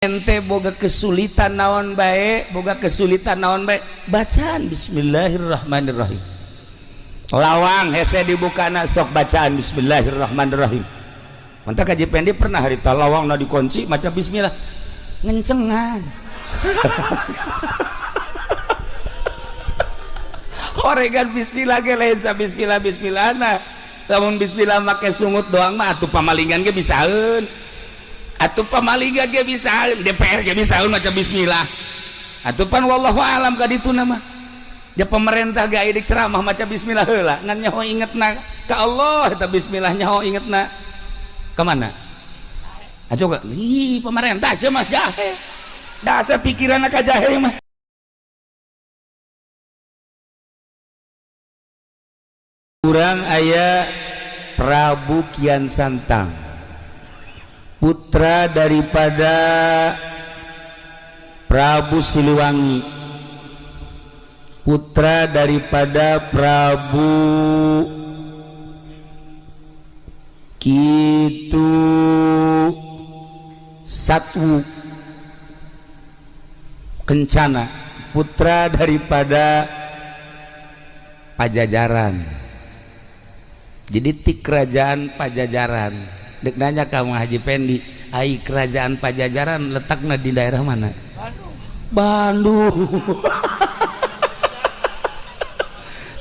ente boga kesulitan naon bae, bacaan bismillahirrahmanirrahim. Lawang hese dibukana sok bacaan bismillahirrahmanirrahim. Mantap kaji pendi pernah harita lawang na dikunci maca bismillah ngencengan. Horegan bismillah ge lain sa bismillah na. Lamun bismillah make sungut doang mah atuh pamalingan ge bisaeun. Atuh pamalingan ge bisaeun, DPR ge bisaeun maca bismillah. Atuh pan wallahu alam ka ditu na mah. Ya pemerintah ge aya dik ceramah maca bismillah heula, ngan nyaho ingetna ka Allah eta bismillah nyaho ingetna ka mana? Coba, ih pemerintah sia mah jahe. Dasar pikiranna ka jahe mah. Kurang aya Prabu Kian Santang, putra daripada Prabu Siliwangi, putra daripada Prabu Kitu Satwu Kencana, putra daripada Pajajaran. Jadi ti kerajaan Pajajaran. Dek nanya kamu Haji Pendi, ai kerajaan Pajajaran letaknya di daerah mana? Bandung.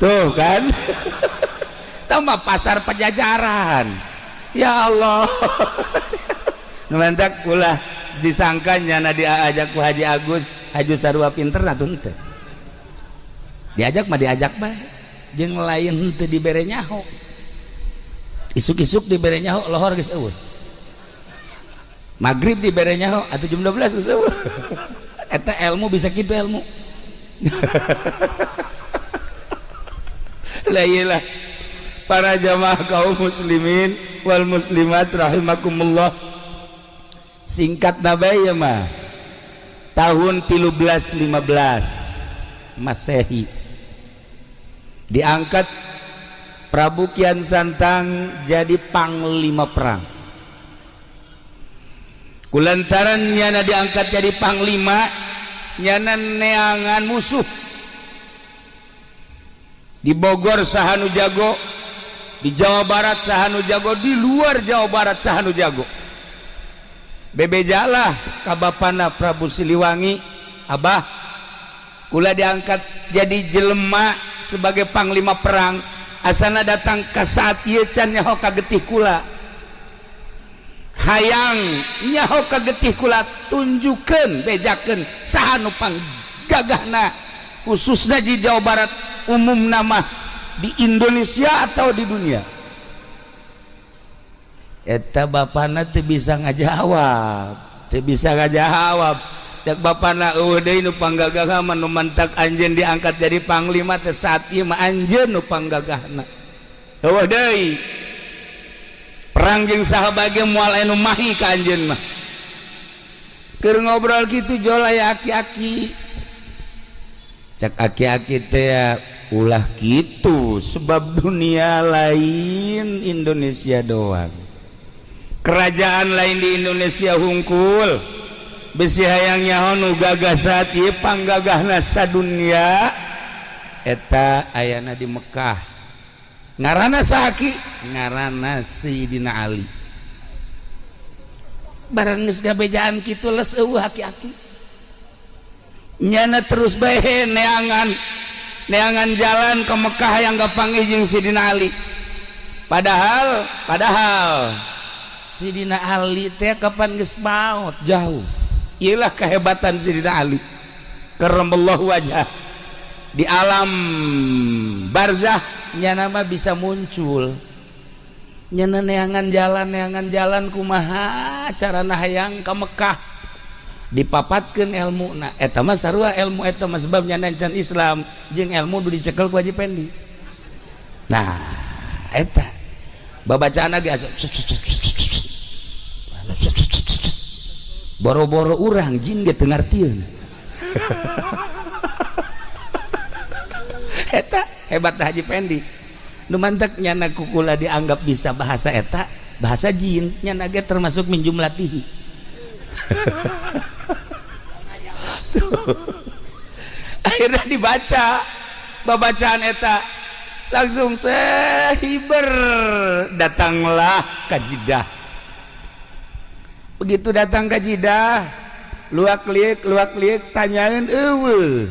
Tuh kan? Tambah pasar Pajajaran. Ya Allah. Numantak ulah disangkanya na diajak ku Haji Agus, Haji Sarua pinter atuh teu. Diajak mah diajak bae. Jeung lain teu dibere nyaho. Isuk-isuk dibere nyaho lohor geus eueuh. Maghrib dibere nyaho atuh jam 12 geus eueuh. Eta ilmu bisa kitu ilmu. La iyalah para jamaah kaum muslimin wal muslimat rahimakumullah. Singkat nabai ya mah tahun 1315 Masehi diangkat Prabu Kian Santang jadi panglima perang. Kulantaran nyana diangkat jadi panglima, nyana neangan musuh. Di Bogor sahanu jago, di Jawa Barat sahanu jago, di luar Jawa Barat sahanu jago. Bebejalah kabapana Prabu Siliwangi, abah kula diangkat jadi jelema sebagai panglima perang. Asana datang ke saat ieu can nyaho kagetih kula, hayang nyaho kagetih kula tunjukkeun bejakeun saha nu panggagahna khususna di Jawa Barat umum nama di Indonesia atau di dunia. Eta bapana teu bisa ngajawab, cek bapana eueuh deui nu panggagah mah nu mantak anjeun diangkat jadi panglima teh saat ieu mah anjeun nu panggagahna. Eueuh deui perang jeung saha bage moal anu mahi ka anjeun mah. Keur ngobrol kitu jol aya aki-aki. Cek aki-aki teh ulah kitu sebab dunia lain Indonesia doang. Kerajaan lain di Indonesia hungkul. Besi hayang nyaho nu gagah saat ieu panggagahna sadunya eta ayana di Mekah. Ngaranna saaki? Ngaranna Sayyidina Ali. Barang geus gabejaan kitu les eueuh aki-aki. Nyana terus bae neangan jalan ke Mekah yang gapanggih jeung Sayyidina Ali. Padahal Sayyidina Ali teh kapan geus maot jauh. Ialah kehebatan Sayyidina Ali karramallahu wajhah di alam barzah nyana mah bisa muncul nyana neangan jalan kumaha carana hayang ka Mekah dipapatkeun ilmuna eta mah sarua ilmu eta mah sebab nyana can Islam jeung ilmu nu dicekel ku Haji Pendi. Nah eta babacaana ge boro-boro urang jin ge teu ngartieun. Eta hebat Haji Pendi. Nu mantek nyana kukula dianggap bisa bahasa eta, bahasa jin, nyana ge termasuk min jumlatihi. Akhirnya dibaca babacaan eta langsung sehiber datanglah Kajidah. Begitu datang Kajidah luak-liuk tanyain eueuh.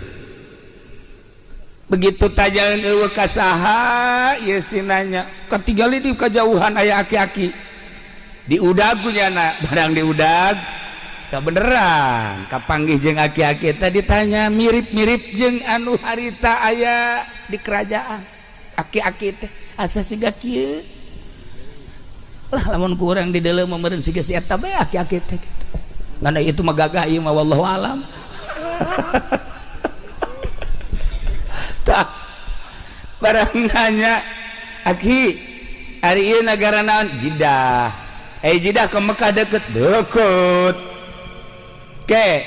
Begitu tanyain eueuh ka saha ieu sinanya katinggali di kajauhan aya aki-aki diudag kunyana barang diudag tak beneran kapanggih jeung aki-aki tadi ditanya mirip-mirip jeung anu harita aya di kerajaan aki-aki teh asa siga kieu lah lamun kurang di dalam meureun siga si eta bae aki-aki teh gitu. Ngana itu mah gagah ieu mah wallahu alam. Tah barang nanya aki hari ieu nagara naon Jidah Jidah ke Mekah deket Oke,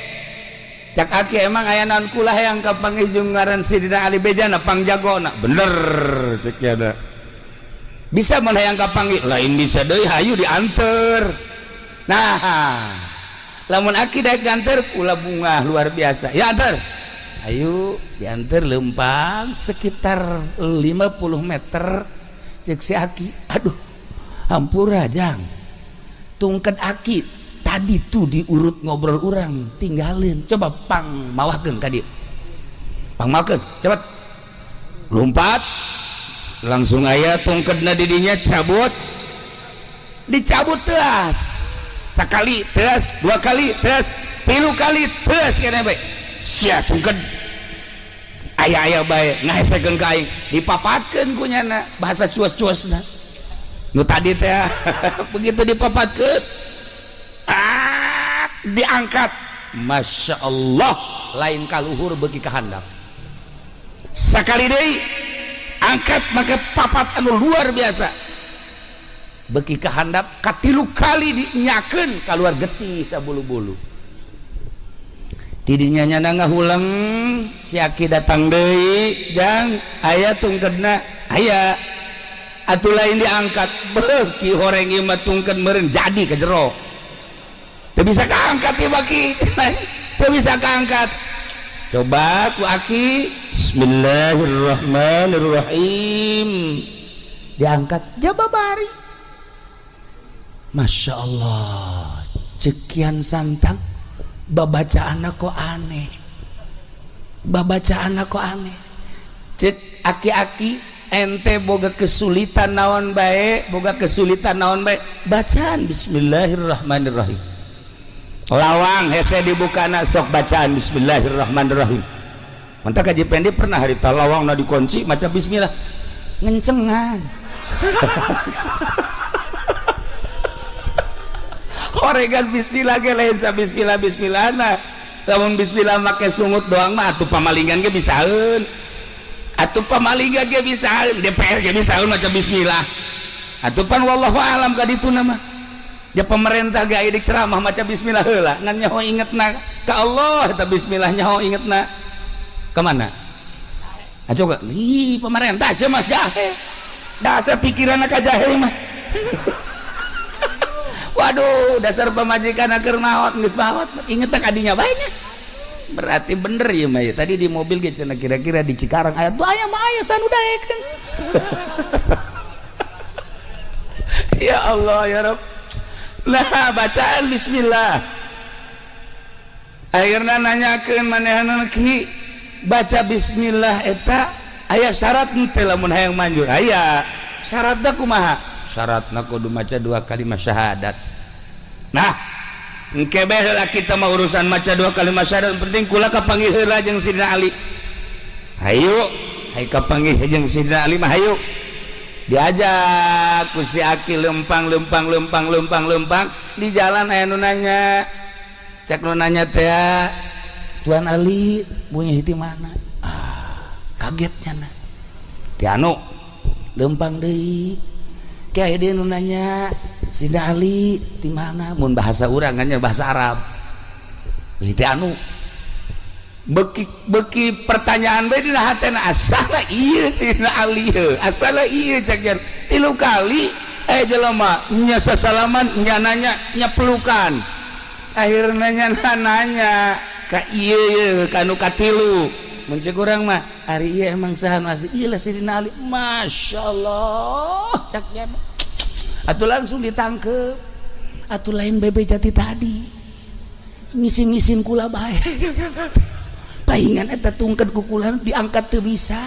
cak aki emang aya naon kulah yang kapanggih jeung ngaran Sidina Ali Bejana pangjagona bener cek ya da. Bisa mun hayang kapanggih lain bisa deui hayu dianter. Nah, lamun aki daek dianter kula bunga luar biasa. Ya anter. Ayo dianter lempang sekitar 50 meter cek si aki. Aduh, hampura jang. Tungked aki tadi tuh diurut ngobrol orang tinggalin coba pang mawahkeun ka dieu pang mawahkeun cepet lompat langsung aya tungkedna di dinya cabut dicabut teas sakali teas dua kali teas tilu kali teas keneh bae sia tungked aya bae ngahesekeun ka aing dipapatkeun ku nyana bahasa cuas-cuasna nu tadi teh begitu dipapatkeun diangkat Masya Allah lain kaluhur bagi kehandap sekali deui angkat make papat anu luar biasa bagi kehandap katilu kali dinyakeun keluar getih sabulu-bulu didinya nyana ngahulang si aki datang deui jang aya tungkedna aya atuh lain diangkat beuki horeng ieu mah tungked meureun jadi ka jero. Tuh bisa keangkat ya baki, tuh bisa keangkat. Coba ku aki, Bismillahirrahmanirrahim. Diangkat, jababari. Masya Allah, cekian santang, babacaan kok aneh. Babacaan kok aneh. Cek aki-aki, ente boga kesulitan naon bae, boga kesulitan naon bae. Bacaan Bismillahirrahmanirrahim. Lawang hese dibukana sok bacaan Bismillahirrahmanirrahim. Mantap kaji pendek pernah harita lawang na dikunci maca bismillah ngencengan. Horegan bismillah ge lain sa bismillah na. Lamun bismillah make sungut doang mah atuh pamalingan ge bisaeun. Atuh pamalingan ge bisaeun, DPR ge bisaeun maca bismillah. Atuh pan wallahu alam ka ditu na mah. Ya pemerintah gak idik ceramah maca bismillah heula ngan nyaho ingetna ka Allah eta bismillah nyaho ingetna ka mana? Coba ih pemerintah sia mah jahe. Dasar pikiranna ka jahe mah. Waduh, dasar pamajikan keur maot geus maot ingetna ka dinya bae nya. Berarti bener ya mah ya. Tadi di mobil ge cenah kira-kira di Cikarang aya tuh aya mah aya sanu daekeun. Ya Allah ya Rabb. Nah bacaan bismillah akhirnya nanyakeun manehna ki baca bismillah eta aya syarat teh lamun hayang manjur aya syaratna kumaha syaratna kudu maca 2 kalimat syahadat. Nah engke bae heula kita mah urusan maca 2 kalimat syahadat penting kula kapanggih heula jeung Sidina Ali hayu hay kapanggih jeung Sidina Ali mah hayu diajak ku si aki lempang di jalan aya nu nanya cek nu nanya teh Tuan Ali bunyi di mana kaget cenah ti anu lempang deui ke aya deui nu nanya Sidina Ali di mana mun bahasa urang nya bahasa Arab ti anu beki pertanyaan bae dina hatena asal ieu Sidina Ali asal ieu cek 3 kali jelema nya sasalaman nya nanya nya pelukan akhirnya nanya ka ieu kanu katilu mun kurang mah ari ieu emang saha masih ieu lah Sidina Ali masyaallah caknya atuh langsung ditangkep atuh lain bebe jati tadi ngisin-ngisin kula bae paingan eta tungked ku kula diangkat teu bisa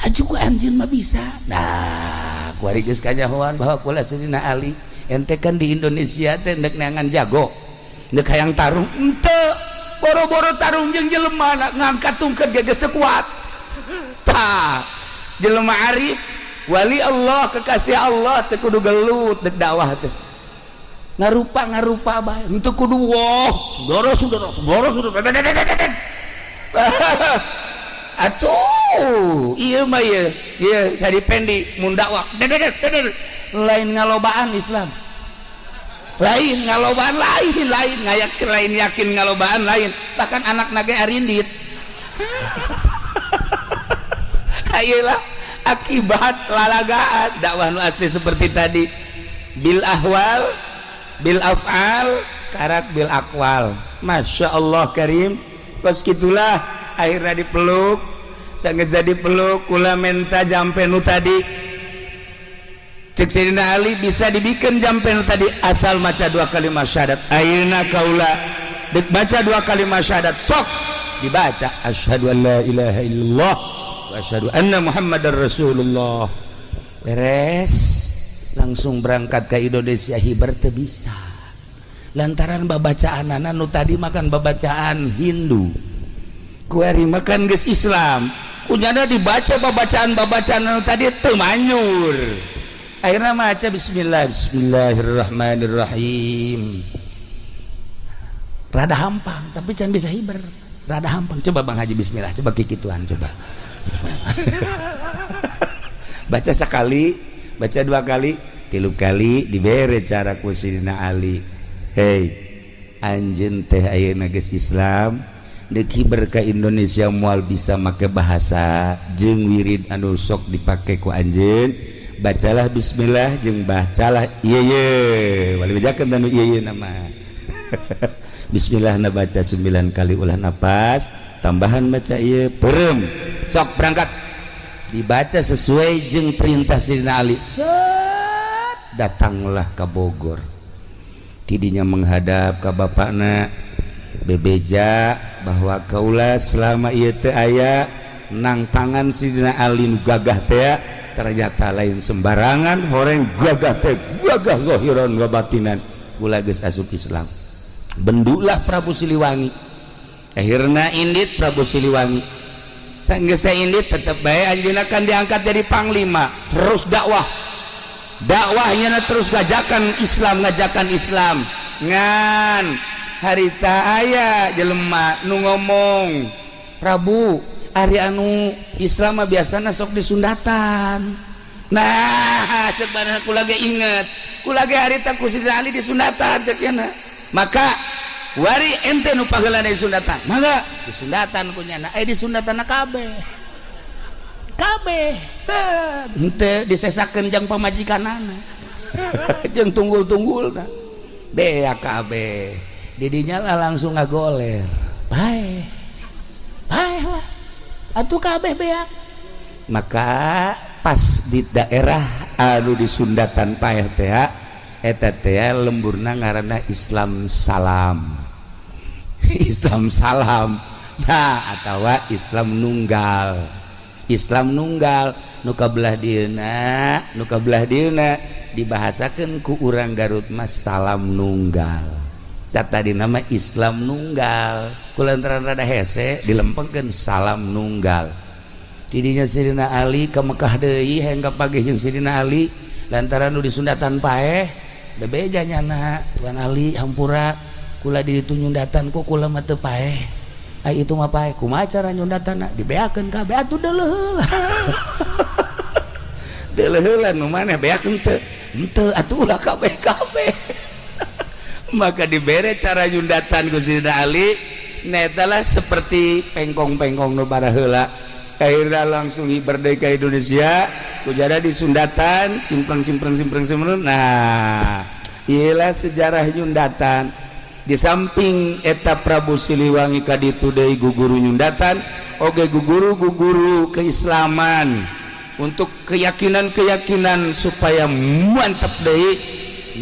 aju ku anjeun mah bisa nah ku ari geus kanyahoan bahwa kula Sidina Ali ente kan di Indonesia teh endek neangan jago endek hayang tarung ente boro-boro tarung jeung jelema ngangkat tungked geus teu kuat tah jelema arif wali Allah kekasih Allah teu kudu gelut dek dakwah teh ngarupa bae henteu kudu wah saudara atuh ieu mah ieu jadi pendi mun dakwah lain ngalobaan Islam lain ngalobaan lain ngayak lain yakin ngalobaan lain bahkan anak nage arindit ayolah akibat lalagaan dakwah nu asli seperti tadi bil ahwal bil af'al karak bil akwal Masya Allah karim pas gitulah akhirnya dipeluk sangat jadi peluk kula menta jampe nu tadi cek Sayyidina Ali bisa dibikin jampe nu tadi asal maca 2 kalimat syahadat ayeuna kaula dek baca 2 kalimat syahadat sok dibaca asyhadu an la ilaha illallah wa asyhadu anna muhammadar rasulullah beres langsung berangkat ke Indonesia hibar teu bisa lantaran babacaan anak nu tadi makan babacaan Hindu kuari makan geus Islam kunyana dibaca babacaan nu tadi teu manyur akhirnya maca bismillahirrahmanirrahim rada hampang tapi can bisa hibar rada hampang coba Bang Haji bismillah coba kikituan coba baca sekali baca 2 kali 3 kali dibere cara ku Sidina Ali hei anjeun teh ayeuna geus Islam deuk hiber ka Indonesia moal bisa make bahasa jeung wirid anu sok dipake ku anjeun bacalah bismillah jeung bacalah ieu wali bejakeun anu ieu nama bismillah na baca 9 kali ulah napas tambahan baca ieu pereum sok berangkat dibaca sesuai jeung perintah Sidina Ali set datanglah ke Bogor tidinya menghadap ke bapakna bebeja bahwa kaula selama ieu teu aya nang tangan Sidina Ali nu gagah teh ternyata lain sembarangan horeng gagah teh gagah zahiran wa batinan kula geus asup Islam bendulah Prabu Siliwangi akhirna indit Prabu Siliwangi geus indit tetep bae anjeunna kan diangkat jadi panglima terus dakwahnya terus ngajakan Islam ngan harita aya jelema nu ngomong Prabu ari anu Islam mah biasana sok disundatan nah cek bana kula ge inget kula ge harita ku Sidina Ali disundatan cek yana maka wari ente nu paheula di sundatan mangga di sundatan kunyana di sundatan kabeh set henteu disesakeun jeung pamajikanana jeung tunggul-tunggulna bea kabeh didinya lah langsung ngagoler bae lah atuh kabeh bea maka pas di daerah anu di sundatan paeh teh eta teh lemburna ngaranna Islam Salam Islam Salam nah atawa Islam Nunggal nu kabelah dieuna dibahasakeun ku urang Garut mas Salam Nunggal tadi nama Islam Nunggal kulantaran rada hese dilempengkeun Salam Nunggal tidinya Sidina Ali ke Mekah deui hayang kapagih jeung Sidina Ali lantaran nu di sundatan paeh bebeja nyana Tuan Ali hampura kula di ditu nyundatan kok kula mah teu paeh ai itu mah paeh kumaha cara nyundatanna dibeakeun kabeh atuh deuleuh deuleuh nu maneh beakeun teu henteu atuh ulah kabeh maka dibere cara nyundatan ku Sidina Ali netalah seperti pengkong-pengkong nu bara heula akhirnya langsung berdeka Indonesia kujada di sundatan simpreng nah inilah sejarah nyundatan di samping eta Prabu Siliwangi kaditu deui guguru nyundatan oge guguru keislaman untuk keyakinan supaya mantap deui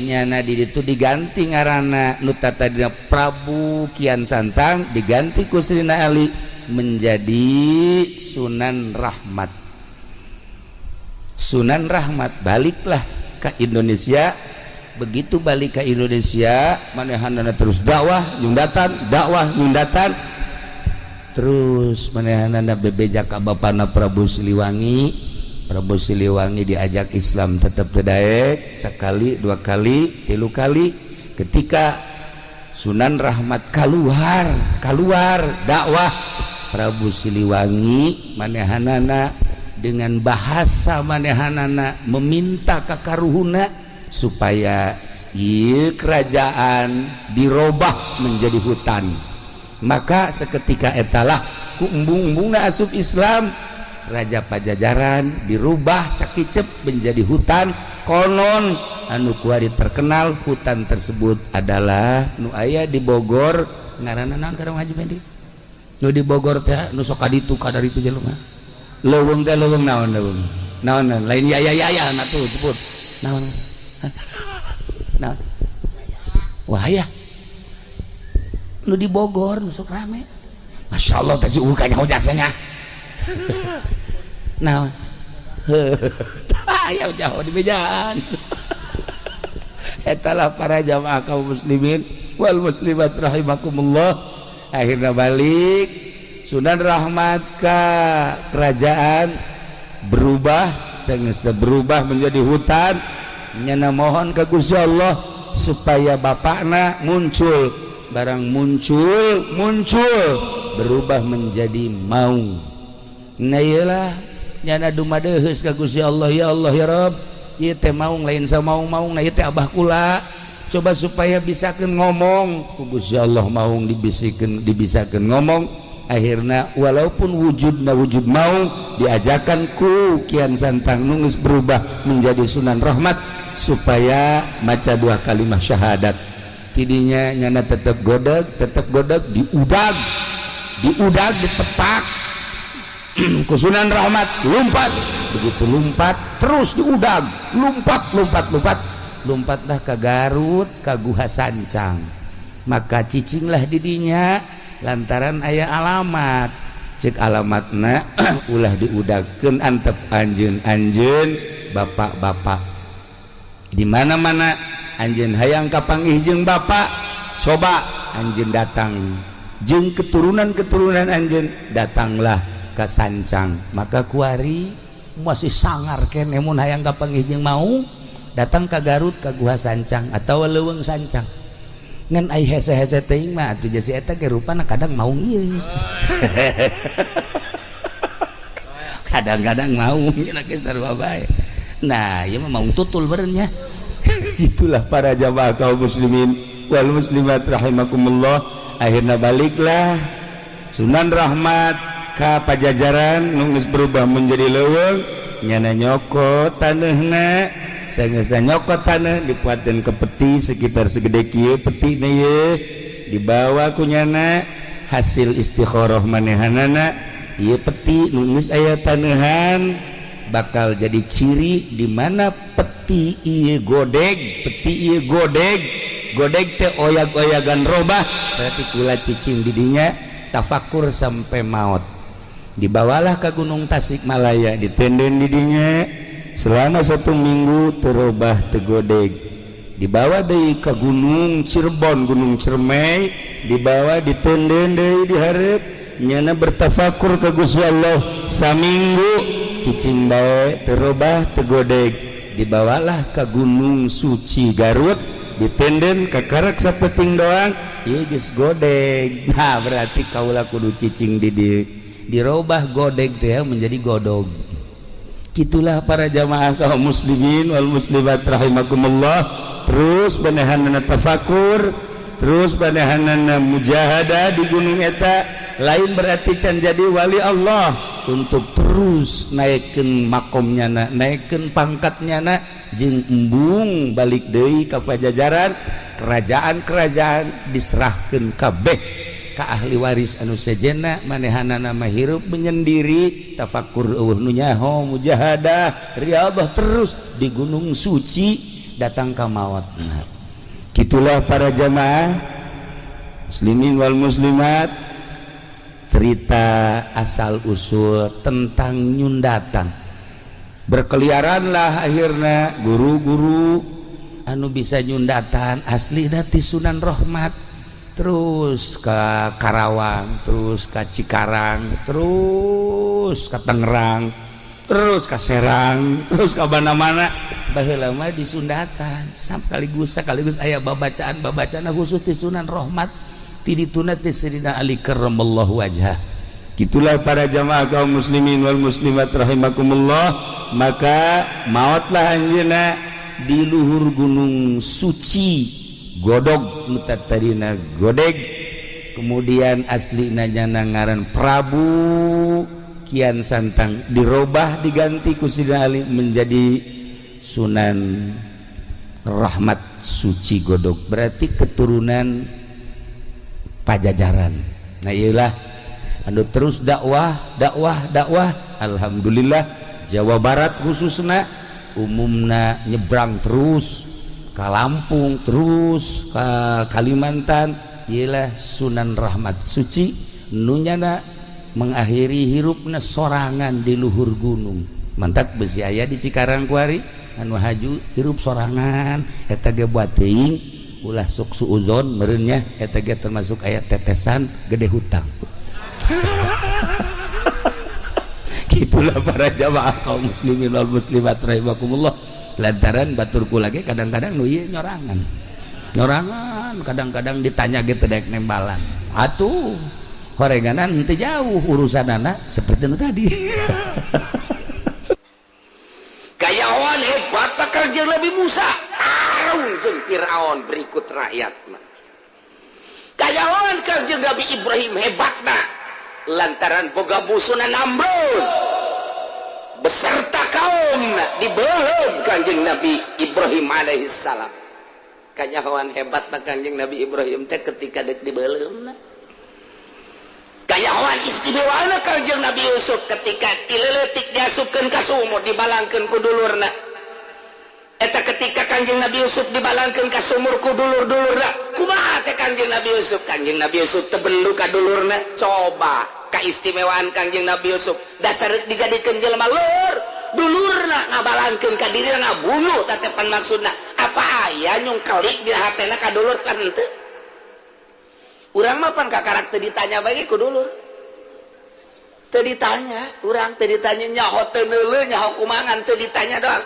nyana di ditu diganti ngaranna nu tadina Prabu Kian Santang diganti ku Srina Ali menjadi Sunan Rahmat. Sunan Rahmat baliklah ke Indonesia. Begitu balik ke Indonesia manehanana terus dakwah nyundatan terus manehanana bebejak ka bapana Prabu Siliwangi. Prabu Siliwangi diajak Islam tetap tedaek sekali, dua kali, tilu kali. Ketika Sunan Rahmat keluar dakwah, Prabu Siliwangi manehanana dengan bahasa manehanana meminta ka karuhuna supaya ieu kerajaan dirobah menjadi hutan. Maka seketika etalah ku embung-embungna asup Islam, Raja Pajajaran dirubah sakicep menjadi hutan. Konon anu kuari terkenal hutan tersebut adalah nu aya di Bogor ngaranna naon karang Haji Mendi nu di Bogor teh nu sok kaditu kadaritu jelema leuweung teh leuweung naon lain ya na tuh ceput naon wah ya nu di Bogor nu sok rame Masya Allah teh si ukanya jasanya naon jauh di bejaan etalah para jamaah kaum muslimin wal muslimat rahimakumullah. Akhirnya balik Sunan Rahmat ka kerajaan berubah menjadi hutan. Nyana mohon ka Gusti Allah supaya bapakna muncul, barang muncul berubah menjadi maung. Nah iyalah nyana dumadeheus ka Gusti Allah, ya Allah ya Rabb ieu teh maung lain sa maung na ieu teh abah kula coba supaya bisakeun ngomong ku Gusti Allah maung dibisakeun ngomong. Akhirna walaupun wujud maung diajakan ku Kian Santang nunggus berubah menjadi Sunan Rahmat supaya maca dua kalimat syahadat. Tidinya nyana tetap godeg diudag ditepak ku Sunan Rahmat lompat, begitu lompat terus diudag lompatlah ke Garut ka Guha Sancang. Maka cicinglah didinya lantaran aya alamat, cek alamatna ulah diudagkeun antep anjeun bapak-bapak di mana-mana anjeun hayang kapanggih jeung bapak coba anjeun datang jeung keturunan anjeun datanglah ke Sancang. Maka kuari masih sangar keneh mun hayang kapanggih jeung mau datang ke Garut ka Guha Sancang atau leuweung Sancang ngan ai hese-hese teuing mah atuh jasi eta ge rupana kadang maung ieu kadang-kadang maung lagi sarua bae. Nah ieu mah maung tutul beureun nya. Itulah para jamaah kaum muslimin wal muslimat rahimakumullah. Akhirna baliklah Sunan Rahmat ka Pajajaran nunggus berubah menjadi leuweung nyana nyokot taneuhna. Sangeusna nyokot taneuh dipuatkeun ke peti sekitar segede kieu peti na ye dibawa ku nyana hasil istikharah manehanana ieu peti nunggus aya taneuhan bakal jadi ciri di mana peti ieu godeg teh oyag-oyagan robah berarti kula cicing didinya tafakur sampai maut. Dibawalah ke Gunung Tasikmalaya ditenden didinya selama 1 minggu terubah tegodeg. Dibawa deui ke Gunung Cirebon, Gunung Ciremai, dibawa ditenden deui di hareup nyana bertafakur ka Gusti Allah saminggu cicing bae terubah tegodeg. Dibawalah ke Gunung Suci Garut ditenden kakarek sapeting doang ieu geus godeg. Nah berarti kaula kudu cicing di dieu dirubah godeg teh menjadi godog. Itulah para jamaah kaum muslimin wal muslimat rahimakumullah. Terus banehanana tafakur, terus banehanana mujahadah di gunung eta lain berarti can jadi wali Allah untuk terus naikkeun makomnya naikkeun pangkatnya jeung embung balik deui ka Pajajaran kerajaan-kerajaan diserahkeun kabeh ka ahli waris anu sejenna, manehana nama hirup menyendiri, tafakur eueuh nu nyaho, mujahadah, riyadhah terus di gunung suci datang ka mautna. Kitulah para jamaah muslimin wal muslimat, cerita asal usul tentang nyundatan. Berkeliaranlah akhirnya guru-guru anu bisa nyundatan asli dati Sunan Rahmat, terus ke Karawang, terus ke Cikarang, terus ke Tangerang, terus ke Serang, terus ke mana-mana. Baheula mah di Sundatan sekaligus aya babacaan khusus di Sunan Rahmat ti dituna ti Sayyidina Ali karramallahu wajhah. Gitulah para jamaah kaum muslimin wal muslimat rahimakumullah. Maka mautlah anjeunna di luhur gunung suci godog mutatarina godeg, kemudian aslina nyana ngaran Prabu Kian Santang, dirobah diganti ku Sayyidina Ali menjadi Sunan Rahmat Suci Godog, berarti keturunan Pajajaran. Nah iyalah anu terus dakwah. Alhamdulillah Jawa Barat khususna umumna nyebrang terus ke Lampung, terus ke Kalimantan. Iyalah Sunan Rahmat Suci nunyana mengakhiri hirupna sorangan di luhur gunung. Mantap besi aya di Cikarang kuari anu haju hirup sorangan eta ge buat teuing ulah sok suuzon meureun nya eta ge termasuk aya tetesan gede hutang. Gitulah para jamaah kaum muslimin wal muslimat rahimakumullah. Lantaran baturku lagi kadang-kadang nu ieu nyorangan kadang-kadang ditanya gitu dek nembalan atuh horenganan teu jauh urusanana seperti nu tadi. Kayawan hebat kerja Nabi Musa, Harun jeung Firaun berikut rakyat. Kayawan kerja Nabi Ibrahim hebatna lantaran boga busuna Namrud beserta kaumna dibeuleum Kanjeng Nabi Ibrahim alaihissalam. Kayawan hebatna Kanjeng Nabi Ibrahim teh ketika dek dibeuleumna. Kayawan istimewana Kanjeng Nabi Yusuf ketika dileletik diasupkeun ka sumur dibalangkeun ku dulurna. Eta ketika Kanjeng Nabi Yusuf dibalangkeun ka sumur ku dulur-dulurna, kumaha teh Kanjeng Nabi Yusuf? Kanjeng Nabi Yusuf teu bendu ka dulurna. Coba kaistimewaan Kanjeng Nabi Yusuf dasar dijadikeun jelema leueur, dulurna ngabalangkeun ka dirina ngabunuh tatepan maksudna. Apa aya nyungkelik di hatena ka dulur kan henteu? Urang mah pan ka karakter ditanya bae ku dulur. Teu ditanya, urang teu ditanya nyaho teu neuleuh nyaho kumangan teu ditanya doang.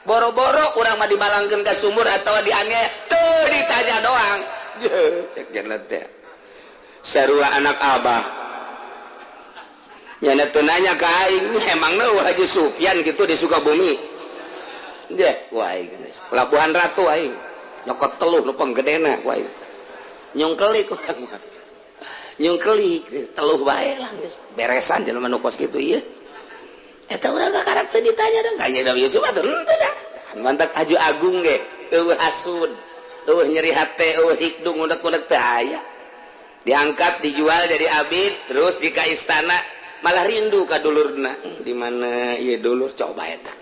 Boro-boro urang mah dibalangkeun ka sumur atawa dianiaya teu ditanya doang. Cek jangan teh. Sarua anak abah. Nyana teu nanya ka aing, emangna Haji Sufyan gitu di Sukabumi. Deh, wah geus. Pelabuhan Ratu aing. Nyokot teluh nu penggedena wah. Nyungkelik urang mah. Nyungkelik teluh bae lah geus. Beresan jelema nu kos kitu ieu. Eta urang ka karakter ditanya dong Kanjeng Nabi Yusuf atuh henteu dah. Mantap aju agung ge, eueuh hasud, eueuh nyeri hate, eueuh hikdung unek-unek teu aya. Diangkat dijual jadi abid terus di ka istana malah rindu ka dulurna. Di mana ieu dulur coba eta.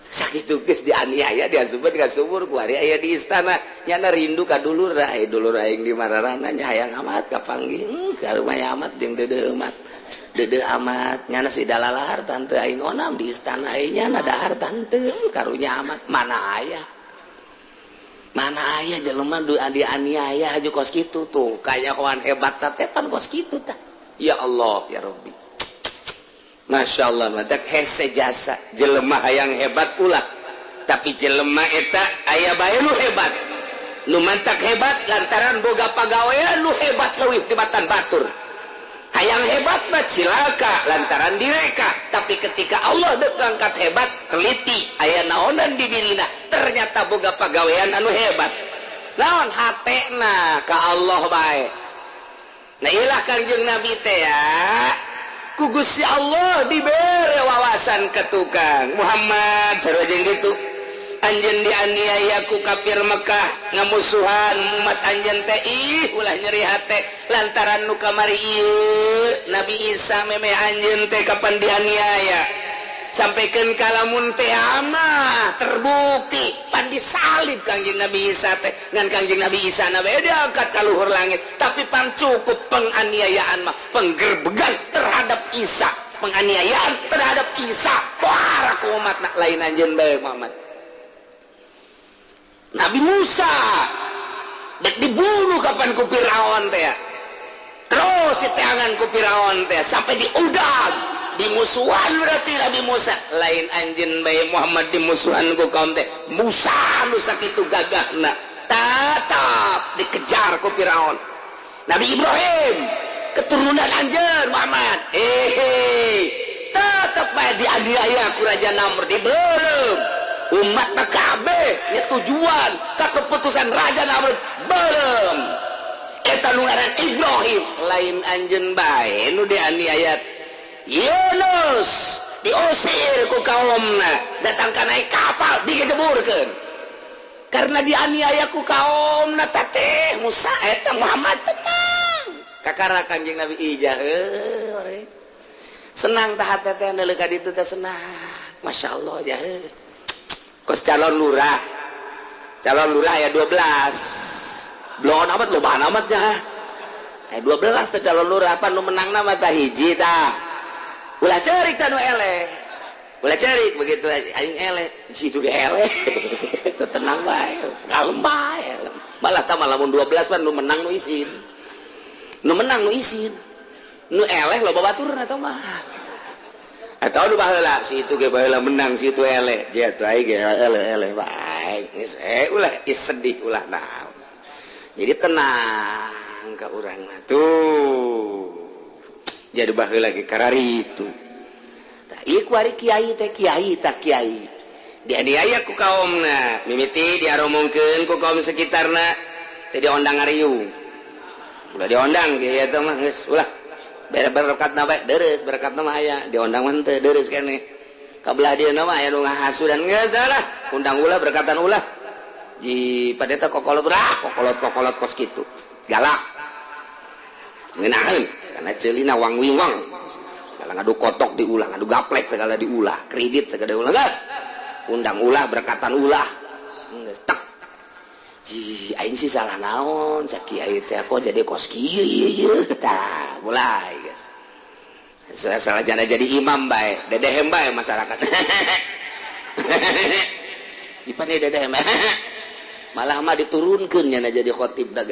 Sakitu geus dianiaya diasupkeun ka sumur ku ari aya di istana nyana rindu ka dulur aya dulur aing di mararana nya hayang amat kapanggih ka rumah amat jeung deudeuh amat nyana si dalalahar tante aing onam di istana aing nyana dahar tante karunya amat mana aya jelema dianiaya haju kos kitu tuh kaya kawan hebat tatepan kos kitu tah ya Allah ya Rabbi. Masya Allah, matak hese jasa jelema hayang hebat ulah tapi jelema eta aya bae nu hebat nu mantak hebat lantaran boga pagawean nu hebat leuwih tibatan batur hayang hebat mah cilaka lantaran direka tapi ketika Allah deuk ngangkat hebat teliti aya naonan di dirina ternyata boga pagawean anu hebat naon hatena ka Allah bae. Nah iyalah Kanjeng Nabi teh ya ku Gusti Allah dibere wawasan ke tukang Muhammad sarua jeung kitu anjeun dianiaya ku kafir Mekah ngamusuhan umat anjeun teh ulah nyeri hate lantaran nu kamari ieu Nabi Isa meme anjeun teh kapan dianiaya sampaikan kalamun teh ama terbukti pan disalib Kangjeng Nabi Isa teh ngan Kangjeng Nabi Isa na beda angkat ka luhur langit tapi pan cukup penganiayaan mah penggerbegan terhadap Isa penganiayaan terhadap Isa para ku umat nak lain anjeun bae Muhammad Nabi Musa dek dibunuh kapan ku Firaun teh terus diteangan ku Firaun teh sampai diudag dimusuhan berarti Nabi Musa lain anjeun bae Muhammad dimusuhan ku kaum teh Musa nu sakitu gagahna tetap dikejar ku Firaun Nabi Ibrahim keturunan anjeun Muhammad tetap bae dianiaya ku Raja Namrud dibeuleum umat kabeh nya tujuan ka keputusan Raja Namrud beuleum eta nu ngaran Ibrahim lain anjeun bae nu dianiaya Yunus diusir ku kaumna datang ka naik kapal digejeburkeun karena dianiaya ku kaumna teh Musa eta Muhammad tenang kakara Kanjeng Nabi ijah senang tah hate teh neuleuh ka ditu teh senang masyaallah ya kos calon lurah aya 12 belum amat loba amat ya 12 teh calon lurah apa nu menang nama tah hiji tah ulah cerik tanu eleh ulah cerik begitu aing eleh situ ge eleh teu tenang bae kalem bae malah tah lamun 12 pan nu menang nu isin nu eleh loba baturna tah mah atau nu baheula situ ge baheula menang situ eleh jatuh aing ge eleh bae geus ulah sedih ulah naon jadi tenang ka urang tuh jadi baheula lagi karari itu tah ieu ku ari kiai teh kiai tak kiai dianiaya ku kaumna mimiti diaromongkeun ku kaum sekitarna teh diondang ngariung ulah diondang ge eta mah geus ulah bere berkatna bae deureus berkatna mah aya diondang mah teu deureus keneh kabelah dieuna mah aya nu ngahasu dan geus lah undang ulah berkatan ulah ji padeta kokolot kos kitu galak ngeunaheun karena celina wang-wing-wang segala ngadu kotok diulah ngadu gaplek segala diulah kredit segala diulah enggak undang ulah berkatan ulah geus tek ji aing sih salah naon sakieu teh kok jadi kos kieu tah mulai guys salah jana jadi imam bae dedehem bae masyarakat cipane dedehem malah mah diturunkeun nya jadi khotib da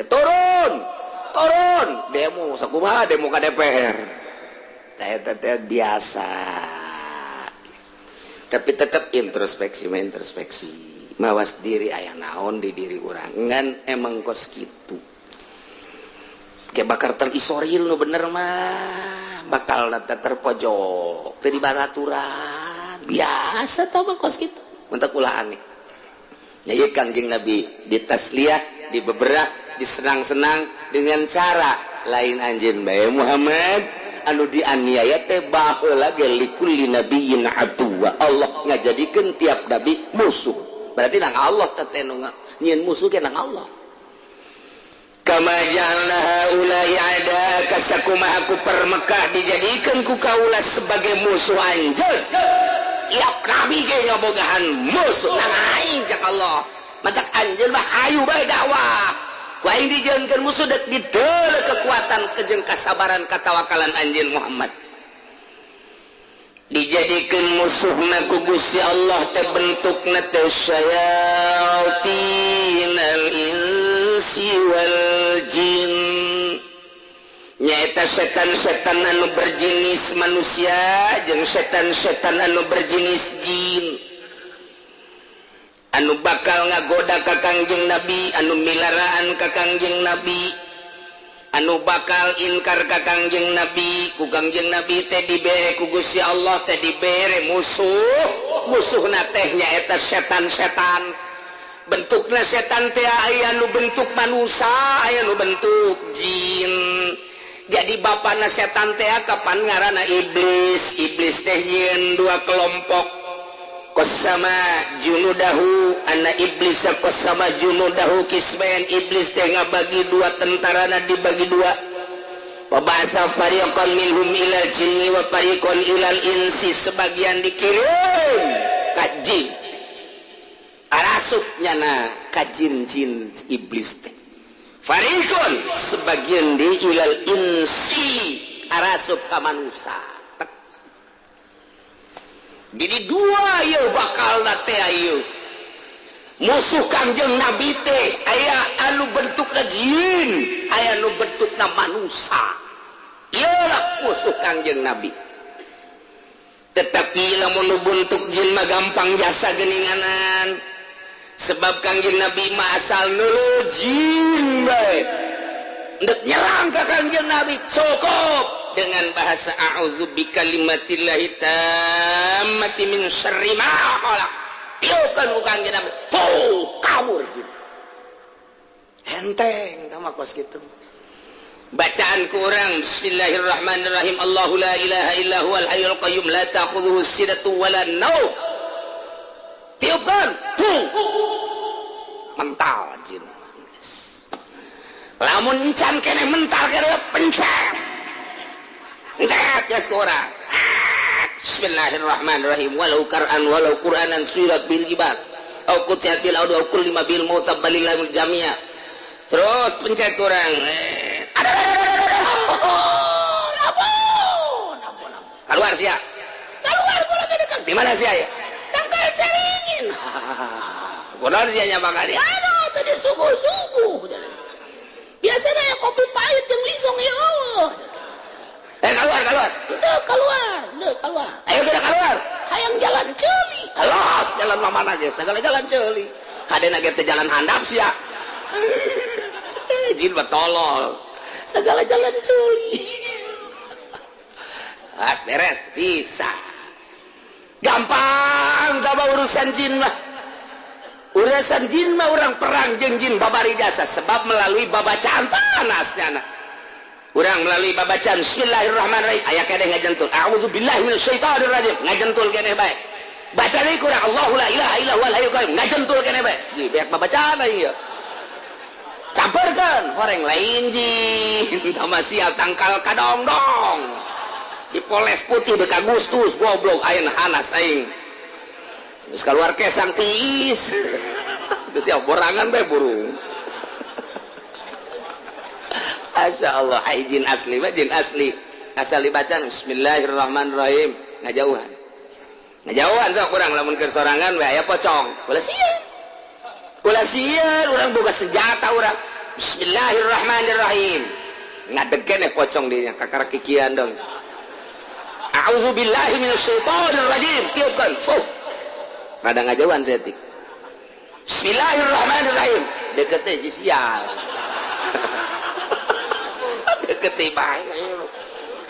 turun demo sakumaha demo ka DPR eta teh biasa tapi tetap introspeksi mawas diri aya naon di diri urang ngan emang kos kitu ge bakal terisoril nu bener mah bakal terpojok teu dibaturan biasa tah mah kos kitu mentek ulah aneh nya ieu Kangjeng Nabi ditasliyah dibeberah disenang-senang dengan cara lain anjeun bae Muhammad anu dianiaya teh baheula ge likulli nabiyyin aduwa Allah ngajadikeun tiap nabi musuh berarti nang Allah teh nu nyieun musuh ge nang Allah kama ja'alna haula'i ada kasakumaha ku per Mekah dijadikeun ku kaula sebagai musuh anjeun tiap nabi ge ngabogahan musuh nang aing cak Allah matak anjeun mah hayu bae dakwah waing dijieunkeun musuh dek dideuleuh kekuatan jeung kasabaran katawakalan anjeun Muhammad dijadikeun musuhna ku Gusti Allah teh bentukna teh syayatinal insi wal jin nyaeta setan-setan anu berjenis manusia jeung setan-setan anu berjenis jin anu bakal ngagoda ka Kangjeng Nabi anu milaraan ka Kangjeng Nabi anu bakal inkar ka Kangjeng Nabi ku Kangjeng Nabi teh dibere ku Gusti Allah teh dibere musuhna teh nyaeta setan-setan bentukna setan teh aya nu bentuk manusia aya nu bentuk jin jadi bapana setan teh kapan ngaranna iblis teh nyieun dua kelompok qasama junudahu anna iblis qasama junudahu kismain iblis teh ngabagi dua tentarana dibagi dua pabasa fariqan minhum ilal jinni wa fariqan ilal insi sebagian dikirim ka jin arasupnya na ka jin iblis teh fariqan sebagian di ilal insi arasup ka manusia. Jadi dua ya bakal nate ayo musuh Kangjeng Nabi teh aya anu bentukna jin aya anu bentukna manusia iyalah musuh Kangjeng Nabi tetapi lamun bentuk jin mah gampang jasa geninganan sebab Kangjeng Nabi mah asal nulu jin bae ndek nyerang ka Kangjeng Nabi cukup dengan bahasa a'udzu bikalimatillahi tammati min syarri ma khalaq tiukan ukang Kangjeng Nabi kabur jin enteng tama kos gitu bacaan ku urang bismillahirrahmanirrahim Allahu la ilaha illa huwal hayyul qayyum la ta'khudhuhu sinatun wala naum tiukan mental jin lamun encan kene mental kene pencet encat gas kurang bismillahirrahmanirrahim walau qur'anan surat bil jibal au qutiat bil aud au kulli ma bil mutaballilamul jami'a terus pencet kurang keluar sia keluar kula teh dekat di mana sia ya tangkal caringin kunaon sia nya makanya aduh tadi suguh-suguh biasanya ya kopi pahit jeung lisong ya Allah keluar ayo kita keluar hayang jalan ceuli alas jalan mamana ge segala jalan ceuli hadena ge teh jalan handap sia jin betolol segala jalan ceuli as beres bisa gampang coba urusan jin mah orang perang jeung jin babari jasa sebab melalui babacaan panasnya urang melalui babacaan bismillahirrahmanirrahim aya keneh ngajentul a'udzubillahi minasyaitonir rajim ngajentul keneh bae baca deui kurang Allahu la ilaha illa huwal hayyul qayyum ngajentul keneh bae di beak babacaan ieu camperkeun horeng lain jin tama siap tangkal kadongdong dipoles putih bek Agustus goblok ayeuna hanas aing geus kaluar kesang tiis geus siap borangan bae burung. Masya Allah, jin asli, jin asli asal dibaca bismillahirrahmanirrahim ngajauhan sok kurang lamun ke sorangan aya pocong ulah sieun urang boga senjata urang bismillahirrahmanirrahim ngadegen pocong dinya kakara kikian dong a'udzubillahi minasyaitonir rajim tiupkan fuh rada ngajauhan setik bismillahirrahmanirrahim deket teh sial ketibai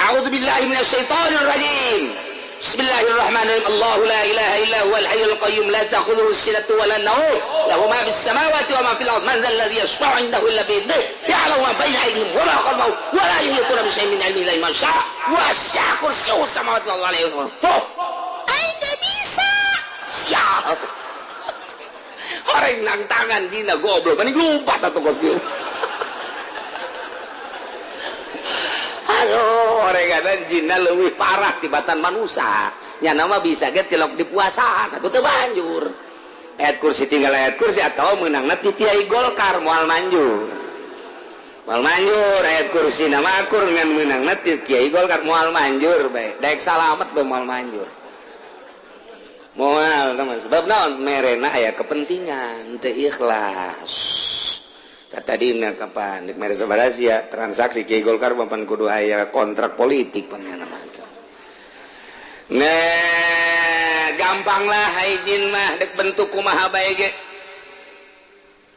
a'udzubillahi minasyaitonir rajim bismillahirrahmanirrahim Allahu la ilaha illa huwal hayyul qayyum la ta'khudhuhu sinatun wala nawm lahu ma fis samawati wa ma fil ardh man dhal ladzi yashfa'u 'indahu illa bi idhnihi ya'lamu ma bayna aydihim wa ma khalfahum wa la yuhituna bi shay'in min 'ilmihi illa bima sha'a wasi'a kursiyyuhu samawati wal ardi aing bisa siap horeng nang tangan dina goblok mending lumpat atuh kos kieu. Aduh, orenganan jinna leuwih parah tibatan manusia. Nya nama bisa ge tilok dipuasaan atuh teu banjur. Ayat kursi tinggal ayat kursi atau meunangna ti Kiai Golkar moal manjur. Moal manjur ayat kursi nama akur ngan meunangna ti Kiai Golkar moal manjur bae. Daek salamet bae moal manjur. Moal teman sebab naon merena aya kepentingan teu ikhlas. Tadina kapan dik mere sabarasia transaksi Kiai Golkar papan kudu aya kontrak politik panena mah. Nah, gampang lah haijin mah dek bentuk kumaha bae ge.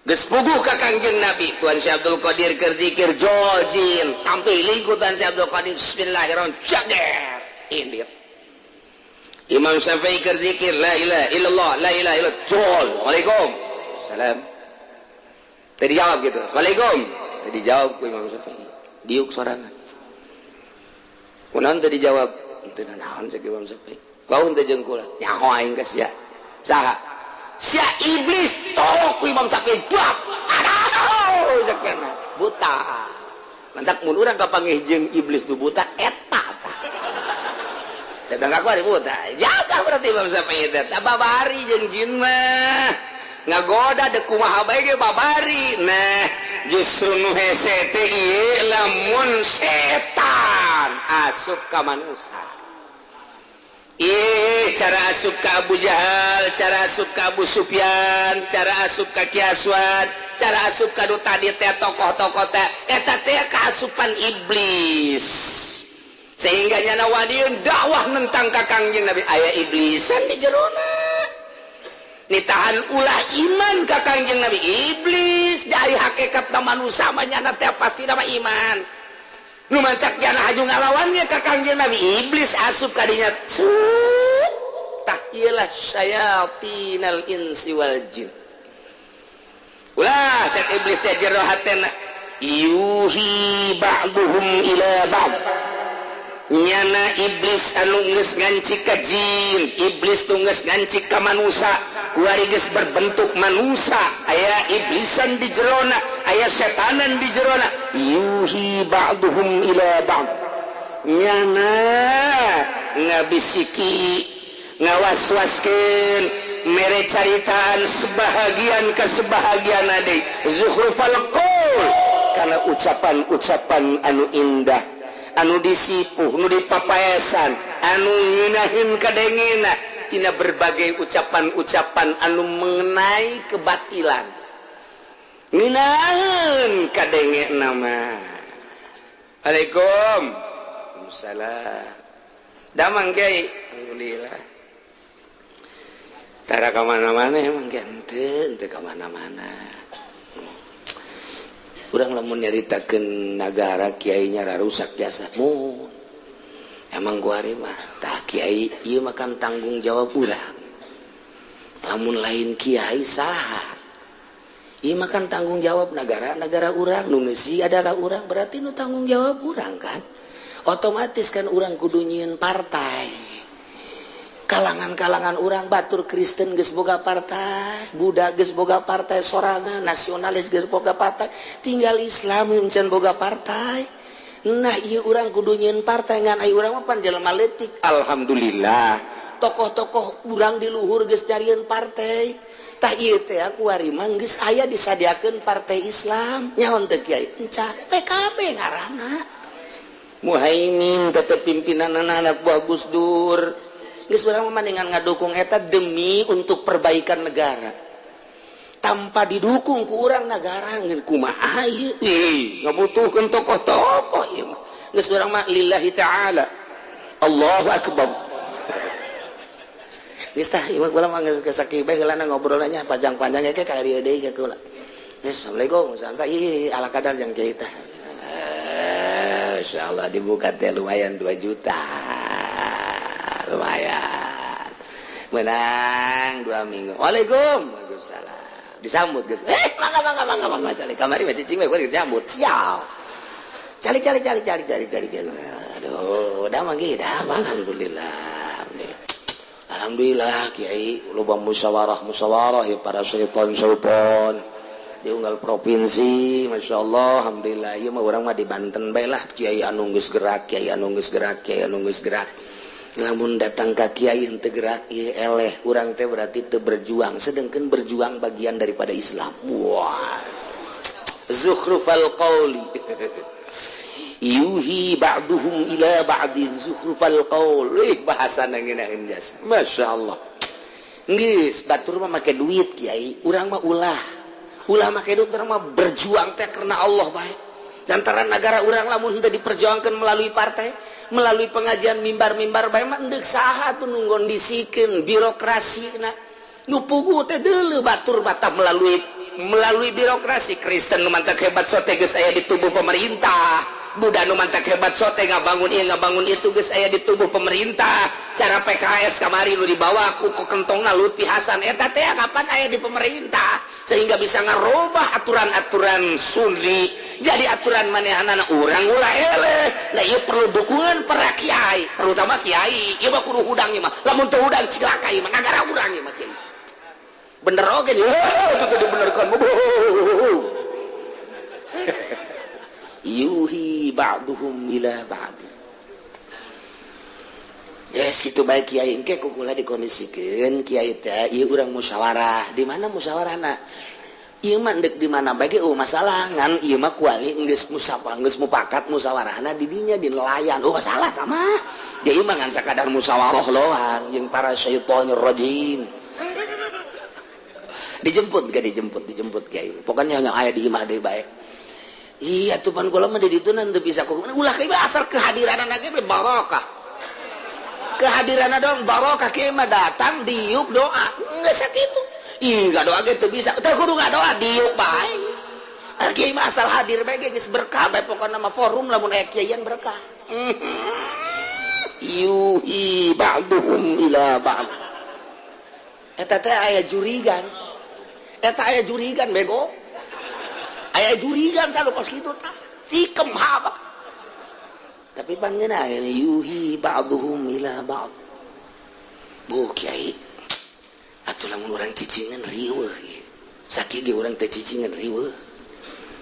Geus puguh ka Kangjeng Nabi Tuan Syekh Abdul Qadir keur zikir jol jin tampilin ku Tuan Syekh Abdul Qadir bismillahirrahmanirrahim jager indir. Imam Syafi'i keur zikir la ilaha illallah la ilaha illallah jol. Waalaikum salam. Tadi jawab gitu, assalamualaikum. Tadi jawab ku Imam Syafi'i. Diuk sorangan. Kunaon tadi jawab? Teu naon cek Imam Syafi'i. Kaun teh jeung kula. Nyaho aing ka sia. saha sia iblis tolok ku Imam Syafi'i dak aduh sakana buta mantak mun urang kapanggih jeung iblis tu buta eta datang aku ada buta jaga berarti Imam Syafi'i teh babari jeung jin mah ngagoda dek kumaha bae ge babari nah justru nu hese teh ieu lamun setan asup ka manusia cara asup ka Abu Jahal, cara asup ka Abu Sufyan, cara asup ka Ki Aswad, cara asup ka tadi teh tokoh-tokoh teh eta teh kaasupan iblis. Sehingga nyana wadiun dakwah tentang ka Kangjeng Nabi aya iblisan di jerona. Nitahan ulah iman ka Kangjeng Nabi iblis jadi hakikatna manusia mah nyana teh pasti nama iman. Nu mantak jana haju ngalawannya ka Kangjeng Nabi iblis asup kadinya tah iyalah syayatinal insi wal jin ulah cek iblis teh jero hatena yuhi ba'duhum ila ba'd nyana iblis anu geus ngancik ka jin iblis tu geus ngancik ka manusia kuari geus berbentuk manusia aya iblisan di jerona aya setanan di jerona yuhi ba'duhum ila ba'd nyana ngabisiki ngawaswaskeun mere caritaan sebahagian ka sebahagian deui zuhrufal qaul kana ucapan-ucapan anu indah anu disipuh nu dipapaesan anu nyunahin kadengena tina berbagai ucapan-ucapan anu mengenai kebatilan nginaheun kadenge nama Assalamualaikum Waalaikumsalam damang Kiai alhamdulillah tara ka mana-mana emang henteu ka mana-mana urang lamun nyaritakeun nagara kiai nya rusak jasa mun emang kuari mah tah kiai ieu mah kan tanggung jawab urang lamun lain kiai saha ieu mah kan tanggung jawab negara urang nu ngeusi adalah urang berarti nu tanggung jawab urang kan otomatis kan urang kudu nyieun partai kalangan-kalangan urang batur Kristen geus boga partai Buddha geus boga partai sorangan nasionalis geus boga partai tinggal Islam can boga partai nah ieu urang kudu nyieun partai ngan ai urang mah pan jelema leutik alhamdulillah tokoh-tokoh urang di luhur geus carieun partai tah ieu teh kuari mah geus aya disadiakeun partai Islam nyaon teh kiai enca PKB ngaranna Muhaimin tetep pimpinan anak buah Gus Dur geus urang mah dengan ngadukung eta demi untuk perbaikan negara tanpa didukung ku urang negara ngeun kumaha ieu ngabutuhkeun tokoh-tokoh ieu mah geus urang mah lillahi ta'ala Allahu akbar geus tah ieu mah kula mah geus sakieu bae heulana ngobrolna nya panjang-panjang ge ka dieu deui ka kula assalamualaikum santai ala kadar yang kiai tah insyaallah dibuka teh lumayan 2 juta lumayan menang 2 minggu Waalaikumsalam disambut guys mangga cali kamari mah cicing we disambut sial cali aduh udah manggi dah alhamdulillah kiai loba musyawarah ya para syaitan di unggal provinsi masyaallah alhamdulillah ieu mah urang mah di Banten bae lah kiai anu geus gerak lamun datang ka kiai henteu gerak ieu eleh urang teh berarti teu berjuang sedengkeun berjuang bagian daripada Islam wah zukhrufal qauli yuhi ba'duhum ila ba'din zukhrufal qaul bahasana ngeunaheun jasa masyaallah geus batur mah make duit kiai urang mah ulah make duit urang mah berjuang teh karena Allah bae lantaran negara urang lamun henteu diperjuangkeun melalui partai melalui pengajian mimbar-mimbar bae mah endeuh saha tuh nu ngondisikeun birokrasina nu puguh teh deuleu batur batab melalui birokrasi Kristen nu mantak hebat sote geus aya di tubuh pemerintah Buddha nu mantak hebat sote ngabangun ieu ngabangun itu geus aya di tubuh pemerintah cara PKS kamari nu dibawa ku kentongna Lutfi Hasan eta teh kapan aya di pemerintah sehingga bisa ngarobah aturan-aturan Sunni jadi aturan manehanana urang ulah eleh nah ieu perlu dukungan para kiai terutama kiai ieu mah kudu hudang ieu mah lamun teu hudang cilaka ieu mah nagara urang ieu mah kiai bener oke nih itu dibenerkan yuhi ba'duhum ila ba'd. Yes gitu baik kiai engke kukula dikondisikan kiai teh ieu urang musyawarah di mana musyawarahna ieu mah dek di mana bae masalah ngan ieu mah kuali geus mupakat musyawarahna di dinya di nelayan masalah tah mah dia ieu mah ngan sakadar musyawarah loang jeung para syaitonir rajim. dijemput kiai pokoknya yang aya di imah deui bae. Iya tuh pan kula mah di ditu teu bisa kumaha ulah kieu asal kehadiranna ge barokah. Kehadiranna dong barokah kieu mah datang diuk doa. Geus sakitu. Ih ngadoa ge teu bisa. Teu kudu ngadoa diuk bae. Kiai mah asal hadir bae geus berkah bae pokona mah forum lamun aya kiaian berkah. Yuhi ba'duhum ila ba'd. Eta teh aya jurigan. Eta aya jurigan bego. Aya jurigan kalau kos kitu tah tikem habak tapi pangeuna ini yuhi ba'duhum ila ba'd. Bu kiai atuh lamun urang cicingan riweuh sakit ge urang teh cicingan riweuh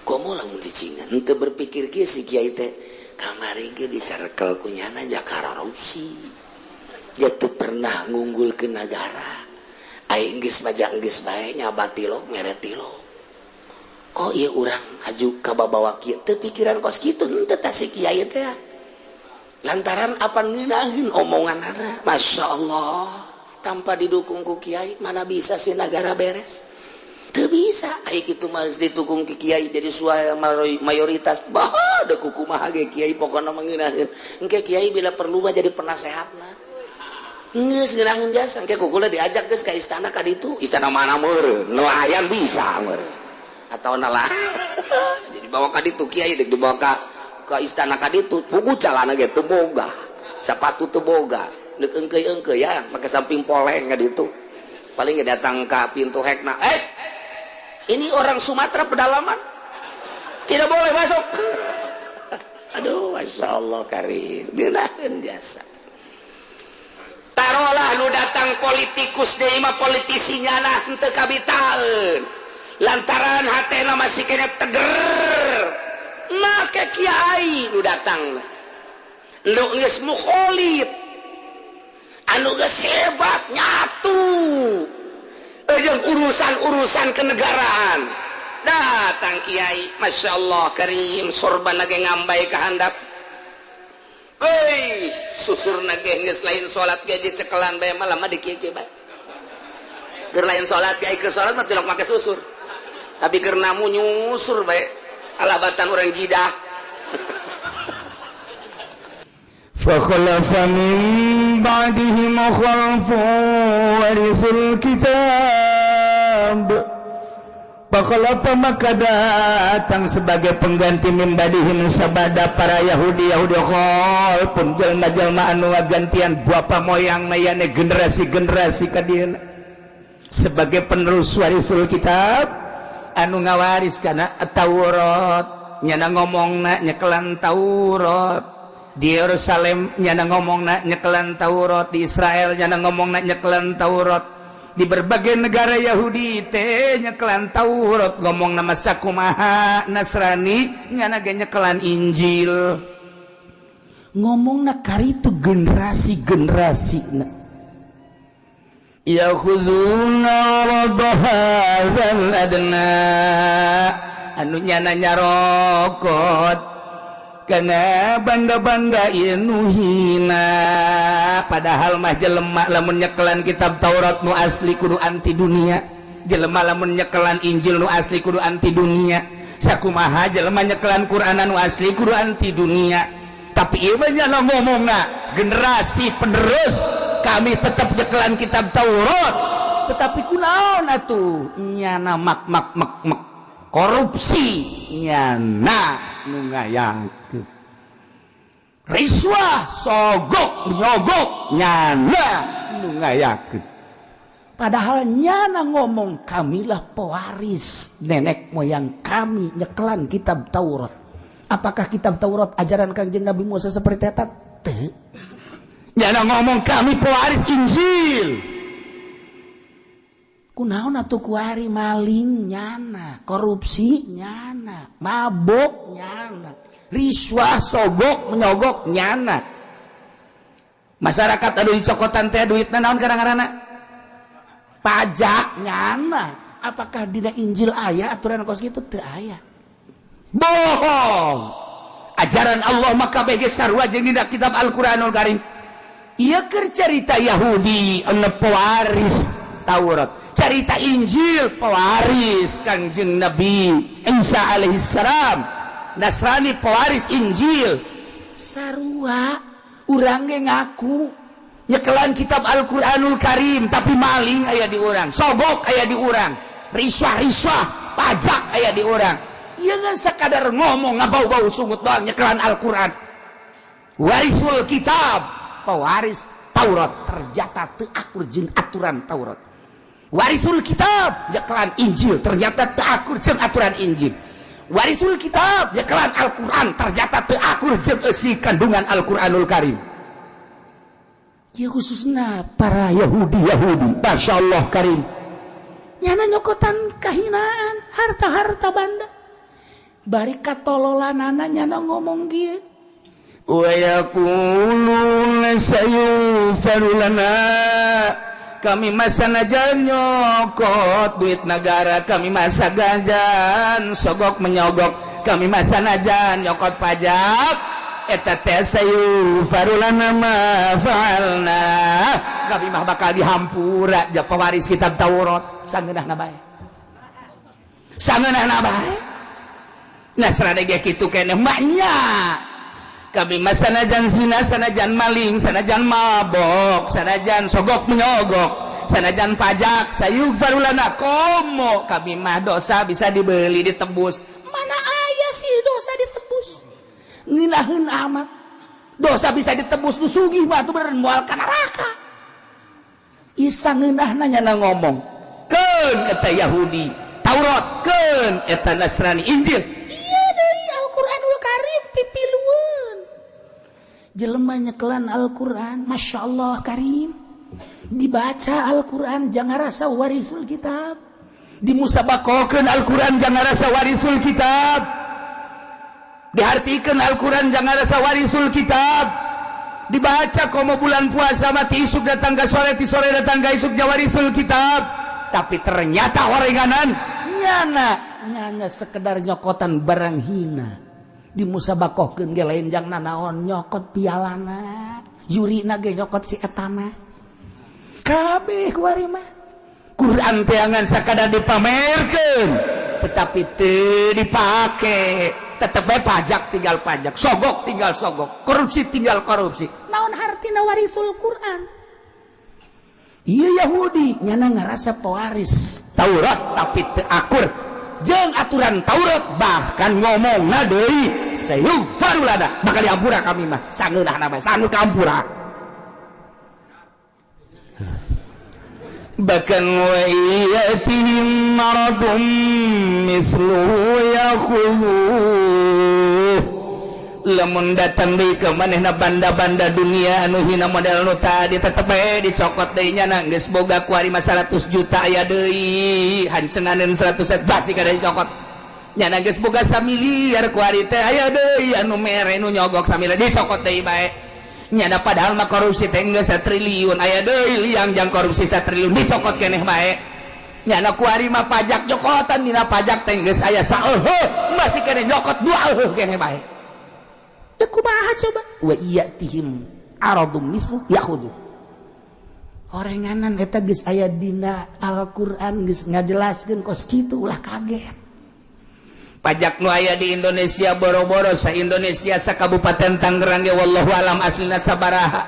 komo lamun cicingan henteu berpikir kieu si kiai teh kamari ge dicarekel ku nyana jakarorupsi dia teu pernah ngunggulkeun negara aing geus majang geus bae nyabati lo meretilo. Oh iya orang haju kababawa kieu teu pikiran kos kitu henteu tah si kiai teh lantaran apa ngeunaheun omonganna masyaallah tanpa didukung ku kiai mana bisa si negara beres teu bisa ai kitu mah didukung ki kiai jadi suara mayoritas bah da kumaha ge kiai pokona mangeunaheun engke kiai bila perlu mah jadi penasehatna geus ngeunaheun jasa engke kukula diajak geus ka istana ka ditu istana mana meureun nelayan bisa meureun atau nalah jadi bawa ka ditu kiai dek dibawa ka istana ka ditu pugu calana ge teu boga sepatu teu boga deuk engkeuy ya make samping poleng ka ditu paling datang ka pintu hekna ini orang Sumatera pedalaman tidak boleh masuk. Aduh masyaallah karim ngeunaheun jasa tarolah nu datang politikus deui mah politisinya nah henteu kabitaeun lantaran hatena masih kena teger make kiai nu datang nu geus mukholid anu geus hebat nyatu jeung urusan-urusan kenegaraan datang kiai masyaallah karim sorban ge ngambai ka handap susurna ge geus lain salat ge cekelan bae malah mah di kieu bae keur lain salat kiai keur salat mah tilok make susur tapi karena mu nyusur baik alabatan orang jidah. Fa khalafa min ba'dihim khalfun warisul kitab. Fa khalafa maka datang sebagai pengganti min ba'dihim sabada para Yahudi khalfun jalma-jalma anu gantian bapa moyang mayane generasi-generasi kadieuna sebagai penerus warisul kitab anu ngawaris kana Taurat nyana ngomongna nyekelan Taurat di Yerusalem nyana ngomongna nyekelan Taurat di Israel nyana ngomongna nyekelan Taurat di berbagai negara Yahudi teh nyekelan Taurat ngomongna masa kumaha Nasrani nyana ge nyekelan Injil ngomongna karitu generasi-generasina yakhuduna radhal adna anu nyana nyarokot kana banda-banda inu hina padahal mah jelema lamun nyekelan kitab Taurat nu asli kudu anti dunia jelema lamun nyekelan Injil nu asli kudu anti dunia sakumaha jelema nyekelan Quran nu asli kudu anti dunia tapi ieu mah nyana ngomongna generasi penerus kami tetap nyekelan kitab Taurat tetapi kunaon atuh nyana mak korupsi nyana nu ngayakeun riswah sogok nyogok nyana nu ngayakeun padahal nyana ngomong kamilah pewaris nenek moyang kami nyekelan kitab Taurat. Apakah kitab Taurat ajaran Kangjeng Nabi Musa seperti eta? Teu. Nyana ngomong kami pewaris Injil. kunaon atuh kuari maling nyana, korupsi nyana, mabok nyana, riswah sogok menyogok nyana. Masyarakat adu dicokotan teh duitna naon kadang-kadang pajak nyana. Apakah dina Injil aya aturan kos kitu? Teu aya. Bohong. Ajaran Allah maka bege sarua jeung dina kitab Al-Qur'anul Karim. Ieu keur carita Yahudi anu pewaris Taurat. Carita Injil pewaris Kangjeng Nabi Isa alaihi salam. Nasrani pewaris Injil. Sarua urang ge ngaku nyekelan kitab Al-Qur'anul Karim tapi maling aya di urang, sogok aya di urang, riswah pajak aya di urang. Ieu ngan sakadar ngomong ngabau-bau sungut doang nyekelan Al-Qur'an. Warisul kitab, pewaris Taurat ternyata teu akur jeung aturan Taurat. Warisul kitab nyekelan Injil ternyata teu akur jeung aturan Injil. Warisul kitab nyekelan Al-Qur'an ternyata teu akur jeung isi kandungan Al-Qur'anul Karim. Ya khususnya para Yahudi, Masya Allah Karim, nyana nyokotan kahinaan harta banda bari katololanana nyana ngomong kieu wa yaquluna sayufaru lana, kami masa najan nyokot duit negara, kami masa gajan sogok menyogok, kami masa najan nyokot pajak eta teh sayufaru lana ma fa'alna, kami mah bakal dihampura jeung pewaris kitab Taurat sangeunahna bae. Sangeunahna bae. Nasrani ge kitu keneh mah nya. Kami mah sanajan zina, sanajan maling, sanajan mabok, sanajan sogok menyogok, sanajan pajak, sayufaru lana komo kami mah dosa bisa dibeli ditebus. Mana aya sih dosa ditebus? Nginaheun amat. Dosa bisa ditebus nu sugih mah atuh bener moal ka neraka. Isa ngeunahna nyana ngomong, keun eta Yahudi Taurat, keun eta Nasrani Injil. Ieu deui Al-Qur'anul Karim pipilueun. Jelema nyekelan Al-Qur'an, Masya Allah Karim. Dibaca Al-Qur'an jangan rasa warisul kitab. Dimusabakokeun Al-Qur'an jangan rasa warisul kitab. Diartikan Al-Quran jangan rasa warisul kitab. Dibaca komo bulan puasa mati isuk datang ke sore, ti sore datang ke isuk jawarisul kitab. Tapi ternyata warenganan nyana sekedar nyokotan barang hina. Dimusabakohkeun ge lain jang nanaon nyokot pialana, jurina ge nyokot si etana. Kabeh kuari mah Quran teh angan sakadar dipamerkeun tetapi teu dipake. Tetep bae pajak tinggal pajak, sogok tinggal sogok, korupsi tinggal korupsi. Naon hartina warisul Quran? Iya Yahudi nyana ngarasa pewaris Taurat tapi teu akur jeung aturan Taurat, bahkan ngomongna deui sayufaru lana bakal diampura kami mah sangeunahna bae sanu kampura. Bahkan wa iyatihim maradun misluhu yakhulu, lamun datang deui ka manehna banda-banda dunia anu hina model nu tadi tetep bae dicokot deui nya geus boga ku ari 100 juta aya deui hancenganeun 100 set basi kada dicokot nya geus boga 1 miliar ku ari teh aya deui anu mere nu nyogok 1 miliar dicokot deui bae. Nyana padahal mah korupsi teh geus 1 triliun aya deui liang jang korupsi 1 triliun dicokot keneh bae. Nyana kuari mah pajak nyokotan dina pajak teh geus aya saeuheuh masih keneh nyokot 2 eueuh keneh bae. Teu kumaha coba? Wa iyatihim aradum mislu yakhudhu. Orenganan eta geus aya dina Al-Qur'an geus ngajelaskeun kos kitu ulah kaget. Pajak nu aya di Indonesia boro-boro sa Indonesia sa Kabupaten Tangerang ge wallahu alam aslina sabaraha.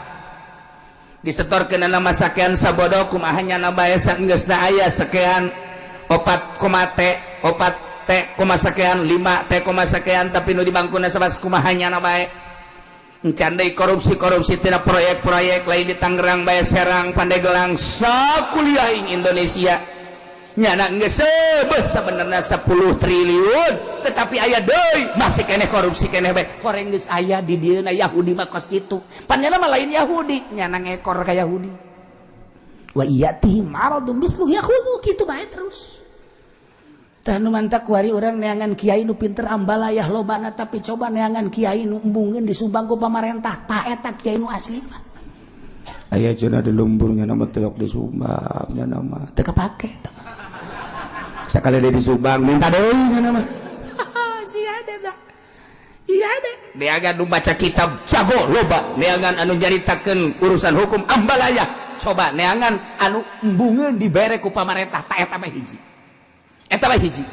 Disetorkeun nama sakean sabodo kumaha nya bae saenggeusna aya sakean 4, T, sakean 5 T, sakean tapi nu di bangkuna sabas kumaha nya bae. Encan deui korupsi tina proyek-proyek lain di Tangerang bae Serang Pandeglang sakuliah ing Indonesia. Nyana geus seubeuh sabenerna 10 triliun tetapi aya deui masih keneh korupsi keneh bae. Koreng geus aya di dieuna Yahudi mah kos kitu. Pan nyana mah lain Yahudi, nyana ngekor ka Yahudi. wa iyatihi maradun mislu yakhudhu kitu bae terus. Tah nu mantak kuari urang neangan kiai nu pinter ambalayah lobana tapi coba neangan kiai nu embungeun disumbang ku pamarentah tah eta kiai nu asli mah. Aya cenah di lumbungnya nama telok disumbangnya nama Teu kapake. sakali dia disumbang minta deui nya nama. Sia ada dah. Iya deh. Neangan nu baca kitab jago loba, neangan anu nyaritakeun urusan hukum ambalayah. Coba neangan anu embungeun dibere ku pamarentah tah eta mah hiji. Eta mah hiji.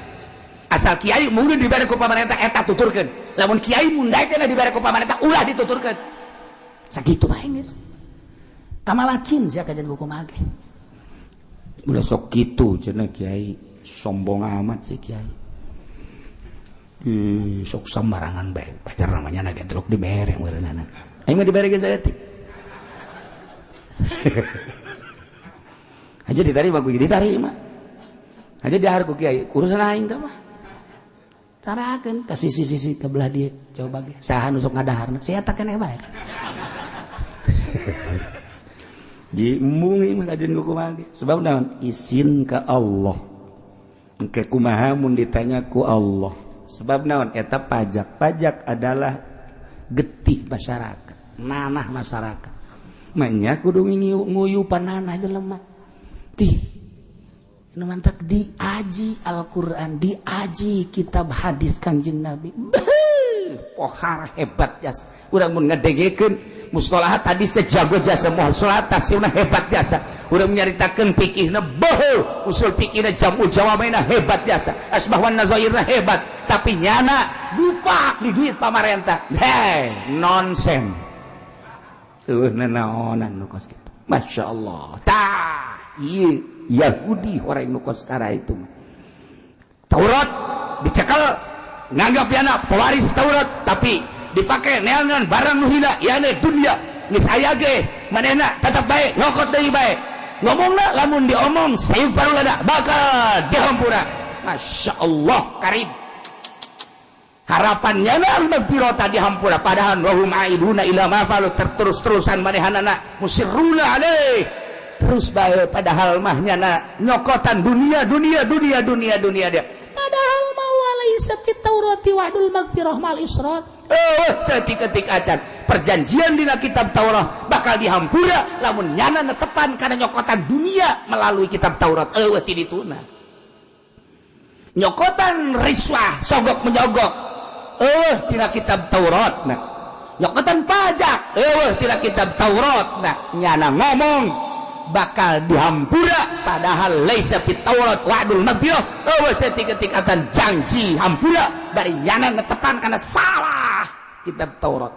Asal kiai mungkin dibere ku pamarentah eta tuturkeun. Lamun kiai mundaikeun dibere ku pamarentah ulah dituturkeun. Sakitu bae geus. Kamalacin sia kajian hukum age. Ulah sok kitu cenah kiai, sombong amat sih kiai. Sok sembarangan bae. Pacar namanya na getrok dibere meureunana. Aing mah dibere ge saeutik. Aja ditari mah kudu ditari mah. Aja dahar ku kiai, urusan aing teh mah. Tarakeun ka sisi-sisi ka belah dieu coba ge. Saha nu sok ngadaharna? Sia eta keneh bae. Ji embung ieu mah kajian hukum age. Sebab naon? Izin ka Allah. Engke kumaha mun ditanya ku Allah. Sebab naon eta pajak adalah getih masyarakat, nanah masyarakat. Manya kudu nguyupan nanah jelema. Tih nu mantak diaji Al-Qur'an, diaji kitab hadis Kanjeng Nabi. Pohar hebat jas. Urang mun ngadengekeun mustalahat hadis teh jago jasa, mustalahat tafsirna hebat jasa. Urang nyaritakeun fikihna beuh, usul fikihna jamul jawamaina hebat jasa. Asbah wan nazairna hebat, tapi nyana lupa di duit pamarentah. Hei, nonsen. Naonan nu kos kitu. Masyaallah. Tah, ieu Yahudi orang nu kos kara itu. Taurat dicekel nganggap yana pewaris Taurat tapi dipakai neangan barang nu hina yana dunia geus aya ge manehna tetep bae nyokot deui bae ngomongna lamun diomong sayuk parulana bakal dihampura. Masyaallah karim harapannya na magpirota dihampura padahal wahum aiduna ila ma falu terus-terusan manehanana musirruna alaih terus bae padahal mah nyana nyokotan dunia dia padahal mau alaysa fit taurati wa'dul magfirah mal israt. Setik-ketik acan perjanjian dina kitab Taurat bakal dihampura lamun nyana netepan kana nyokotan dunia melalui kitab Taurat. Ti dituna nyokotan riswah sogok menyogok tina kitab Taurat nah. Nyokotan pajak tina kitab Taurat nah. Nyana ngomong bakal dihampura padahal laisa fit Taurat wa'dul magfirah. Setik-ketik acan janji hampura bari nyana netepan kana salah kitab Taurat.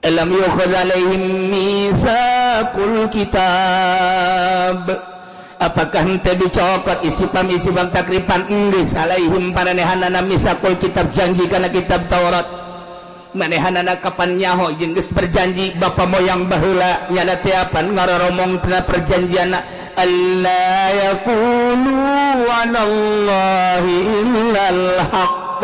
Alam yukhad alaihim mitsaqul kitab. Apakah henteu dicokot isipam takripan geus alaihim paranehanana mitsaqul kitab janji kana kitab Taurat. Manehanana kapan nyaho jeung geus berjanji bapa moyang baheula nyana teh apan ngaroromong tina perjanjianna alla yaqulu anallahi illal haqq.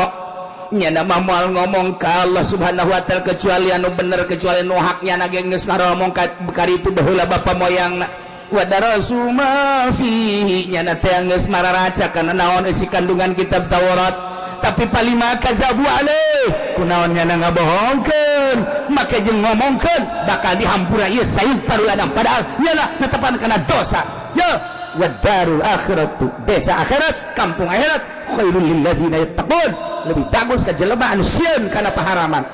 Nyana mah moal ngomong ka Allah Subhanahu wa taala kecuali anu bener kecuali nu hak nyana ge geus ngaromong ka itu baheula bapa moyangna. Wa darasu ma fihi nyana teh geus mararaca kana naon isi kandungan kitab Taurat tapi palima kadzabu alaih kunaon nyana ngabohongkeun make jeung ngomongkeun bakal dihampura ieu sayid parulana padahal nyana netepan kana dosa. Ya wa darul akhiratu desa akhirat kampung akhirat khairul lil ladzina yattaqun lebih bagus ka jelema anu sieun kana paharaman.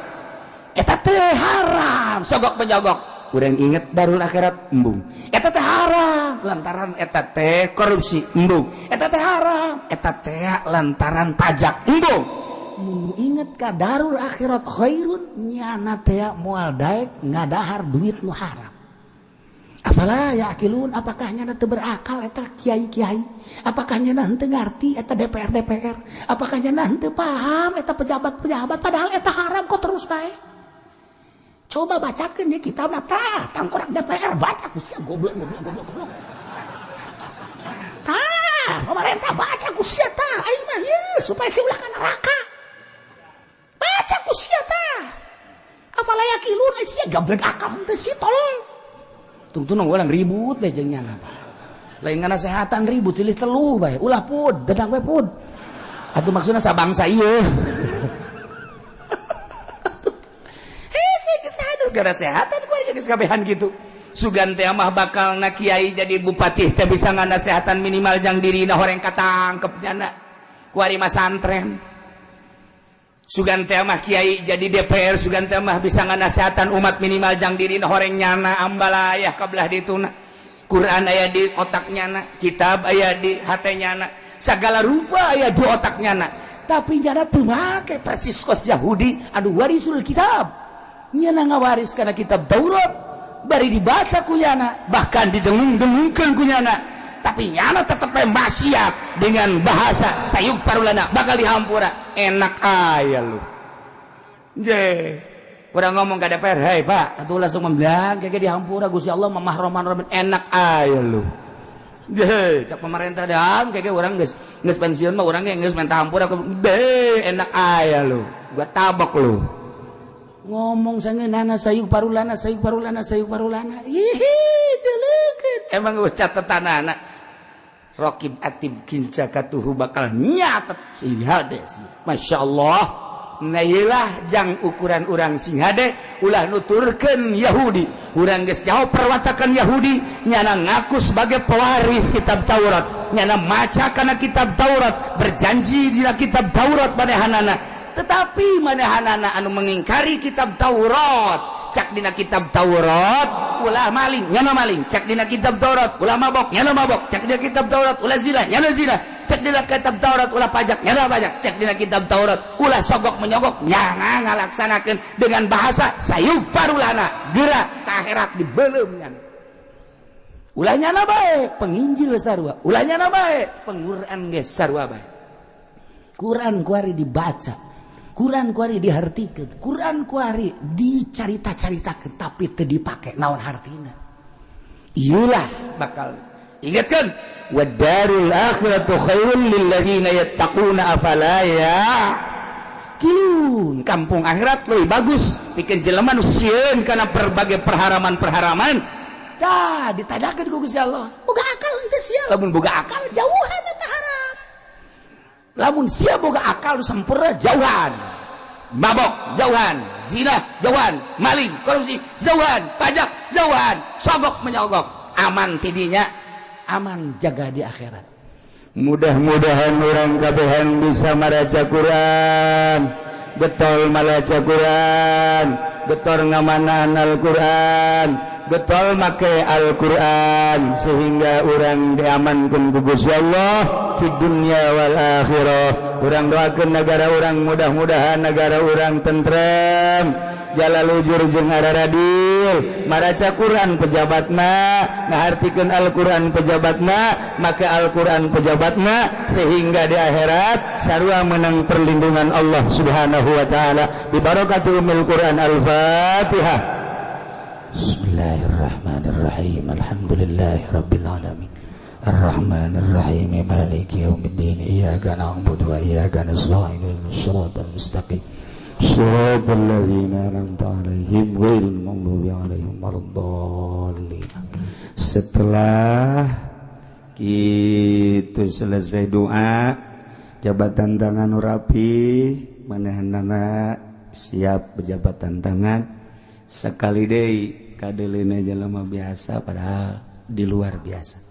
Eta teh haram sogok menyogok. Urang inget darul akhirat embung. Eta teh haram lantaran eta teh korupsi embung. Eta teh haram eta teh lantaran pajak embung. Mun inget ka darul akhirat khairun nyana teh moal daek ngadahar duit nu haram. Afala yaqilun apakah nyana teu berakal eta kiai-kiai? Apakah nyana henteu ngarti eta DPR? Apakah nyana henteu paham eta pejabat-pejabat padahal eta haram kok terus bae? Coba bacakeun di kitab tah tangkorak DPR baca ku sia goblok. Tah, pemerintah baca ku sia tah aing mah supaya si ulah ka neraka. Baca ku sia tah. Afala yaqilun sia gablek akal teh si tolong. tungtung orang ribut deh jengnya apa lain karena kesehatan ribut silih teluh bae ulah pud dadang bae pud atuh maksudna sabangsa ieu kesadar gara kesehatan ku aja geus kabehan gitu sugan teh mah bakal na kiai jadi bupati teh bisa nganasehatan minimal jang dirina horeng katangkep nyana ku ari mah santren sugan teh mah kiai jadi DPR sugan teh mah bisa nganasehatan umat minimal jang dirina horeng nyana ambalayah kabelah dituna Quran aya di otak nyana kitab aya di hate nyana sagala rupa aya di otak nyana tapi nyana teu make persis kos Yahudi anu warisul kitab nyana ngawaris kana kitab Taurat bari dibaca ku nyana bahkan didengung-dengungkeun ku nyana tapi nyana tetep maksiat dengan bahasa sayuk parulana bakal dihampura enak aya lu je urang ngomong ka DPR hei Pak atuh langsung membilang kage dihampura Gusti Allah mamah roman enak aya lu je cak pemerintah dam kage urang geus pensiun mah urang ge geus minta hampura enak aya lu gua tabok lu ngomong sangeunana sayuk parulana hihi deulekeun emang catetanana raqib atib kinca katuhu bakal nyatet si hades masyaallah ngailah jang ukuran urang sing hade ulah nuturkeun Yahudi urang geus jawab perwatakan Yahudi nyana ngaku sebagai pewaris kitab Taurat nyana maca kana kitab Taurat berjanji dina kitab Taurat manehanana tetapi manehanana anu mengingkari kitab Taurat cak dina kitab Taurat ulah maling nyana maling cak dina kitab Taurat ulah mabok nyana mabok cak dina kitab Taurat ulah zina nyana zina cak dina kitab Taurat ulah pajak nyana pajak cak dina kitab Taurat ulah sogok menyogok nyana ngalaksanakeun dengan bahasa sayuk parulana geura ka akhirat dibeulem nyana ulah nyana bae penginjil sarua ulah nyana bae penguran ge sarua bae Quran kuari dibaca Quran kuari dihartikeun Quran kuari dicarita-caritakeun tapi teu dipake naon hartina ieulah bakal ingatkeun wadarul akhiratu khairul lil ladzina yattaquna afala yaqilun kampung akhirat leuwih bagus pikeun jelema nu sieun kana berbagai perharaman-perharaman tah ditadakeun ku Gusti Allah boga akal henteu sia lamun boga akal jauhan eta haram lamun sia boga akal sempurna jauhan mabok jauhan zina jauhan maling korupsi jauhan pajak jauhan sogok menyogok aman tidinya aman jaga di akhirat mudah-mudahan orang kabehan bisa maraca Quran getol maraca Quran getol ngamanan Al-Quran getol make Al-Quran sehingga orang diamankan ku Gusti Allah di dunia wal akhirah urang doakeun negara urang mudah-mudahan negara urang tentrem jalalujur jeung araradil maraca Quran pejabatna ngahartikeun Al-Quran pejabatna maka Al-Quran pejabatna sehingga di akhirat sarua menang perlindungan Allah Subhanahu wa taala bi barakatul Quran Al-Fatihah. Bismillahirrahmanirrahim. Alhamdulillahirabbil alamin. Ar-Rahmanir-Rahim Maliki yaumiddin Iyyaka na'budu wa iyyaka nasta'in ihdinas siratal mustaqim Shiratal ladzina an'amta 'alaihim ghairil maghdubi 'alaihim waladdallin. Setelah kitu selesai doa jabatan tangan rapi manehanana siap jabatan tangan sekali deui kadelena jelema biasa padahal di luar biasa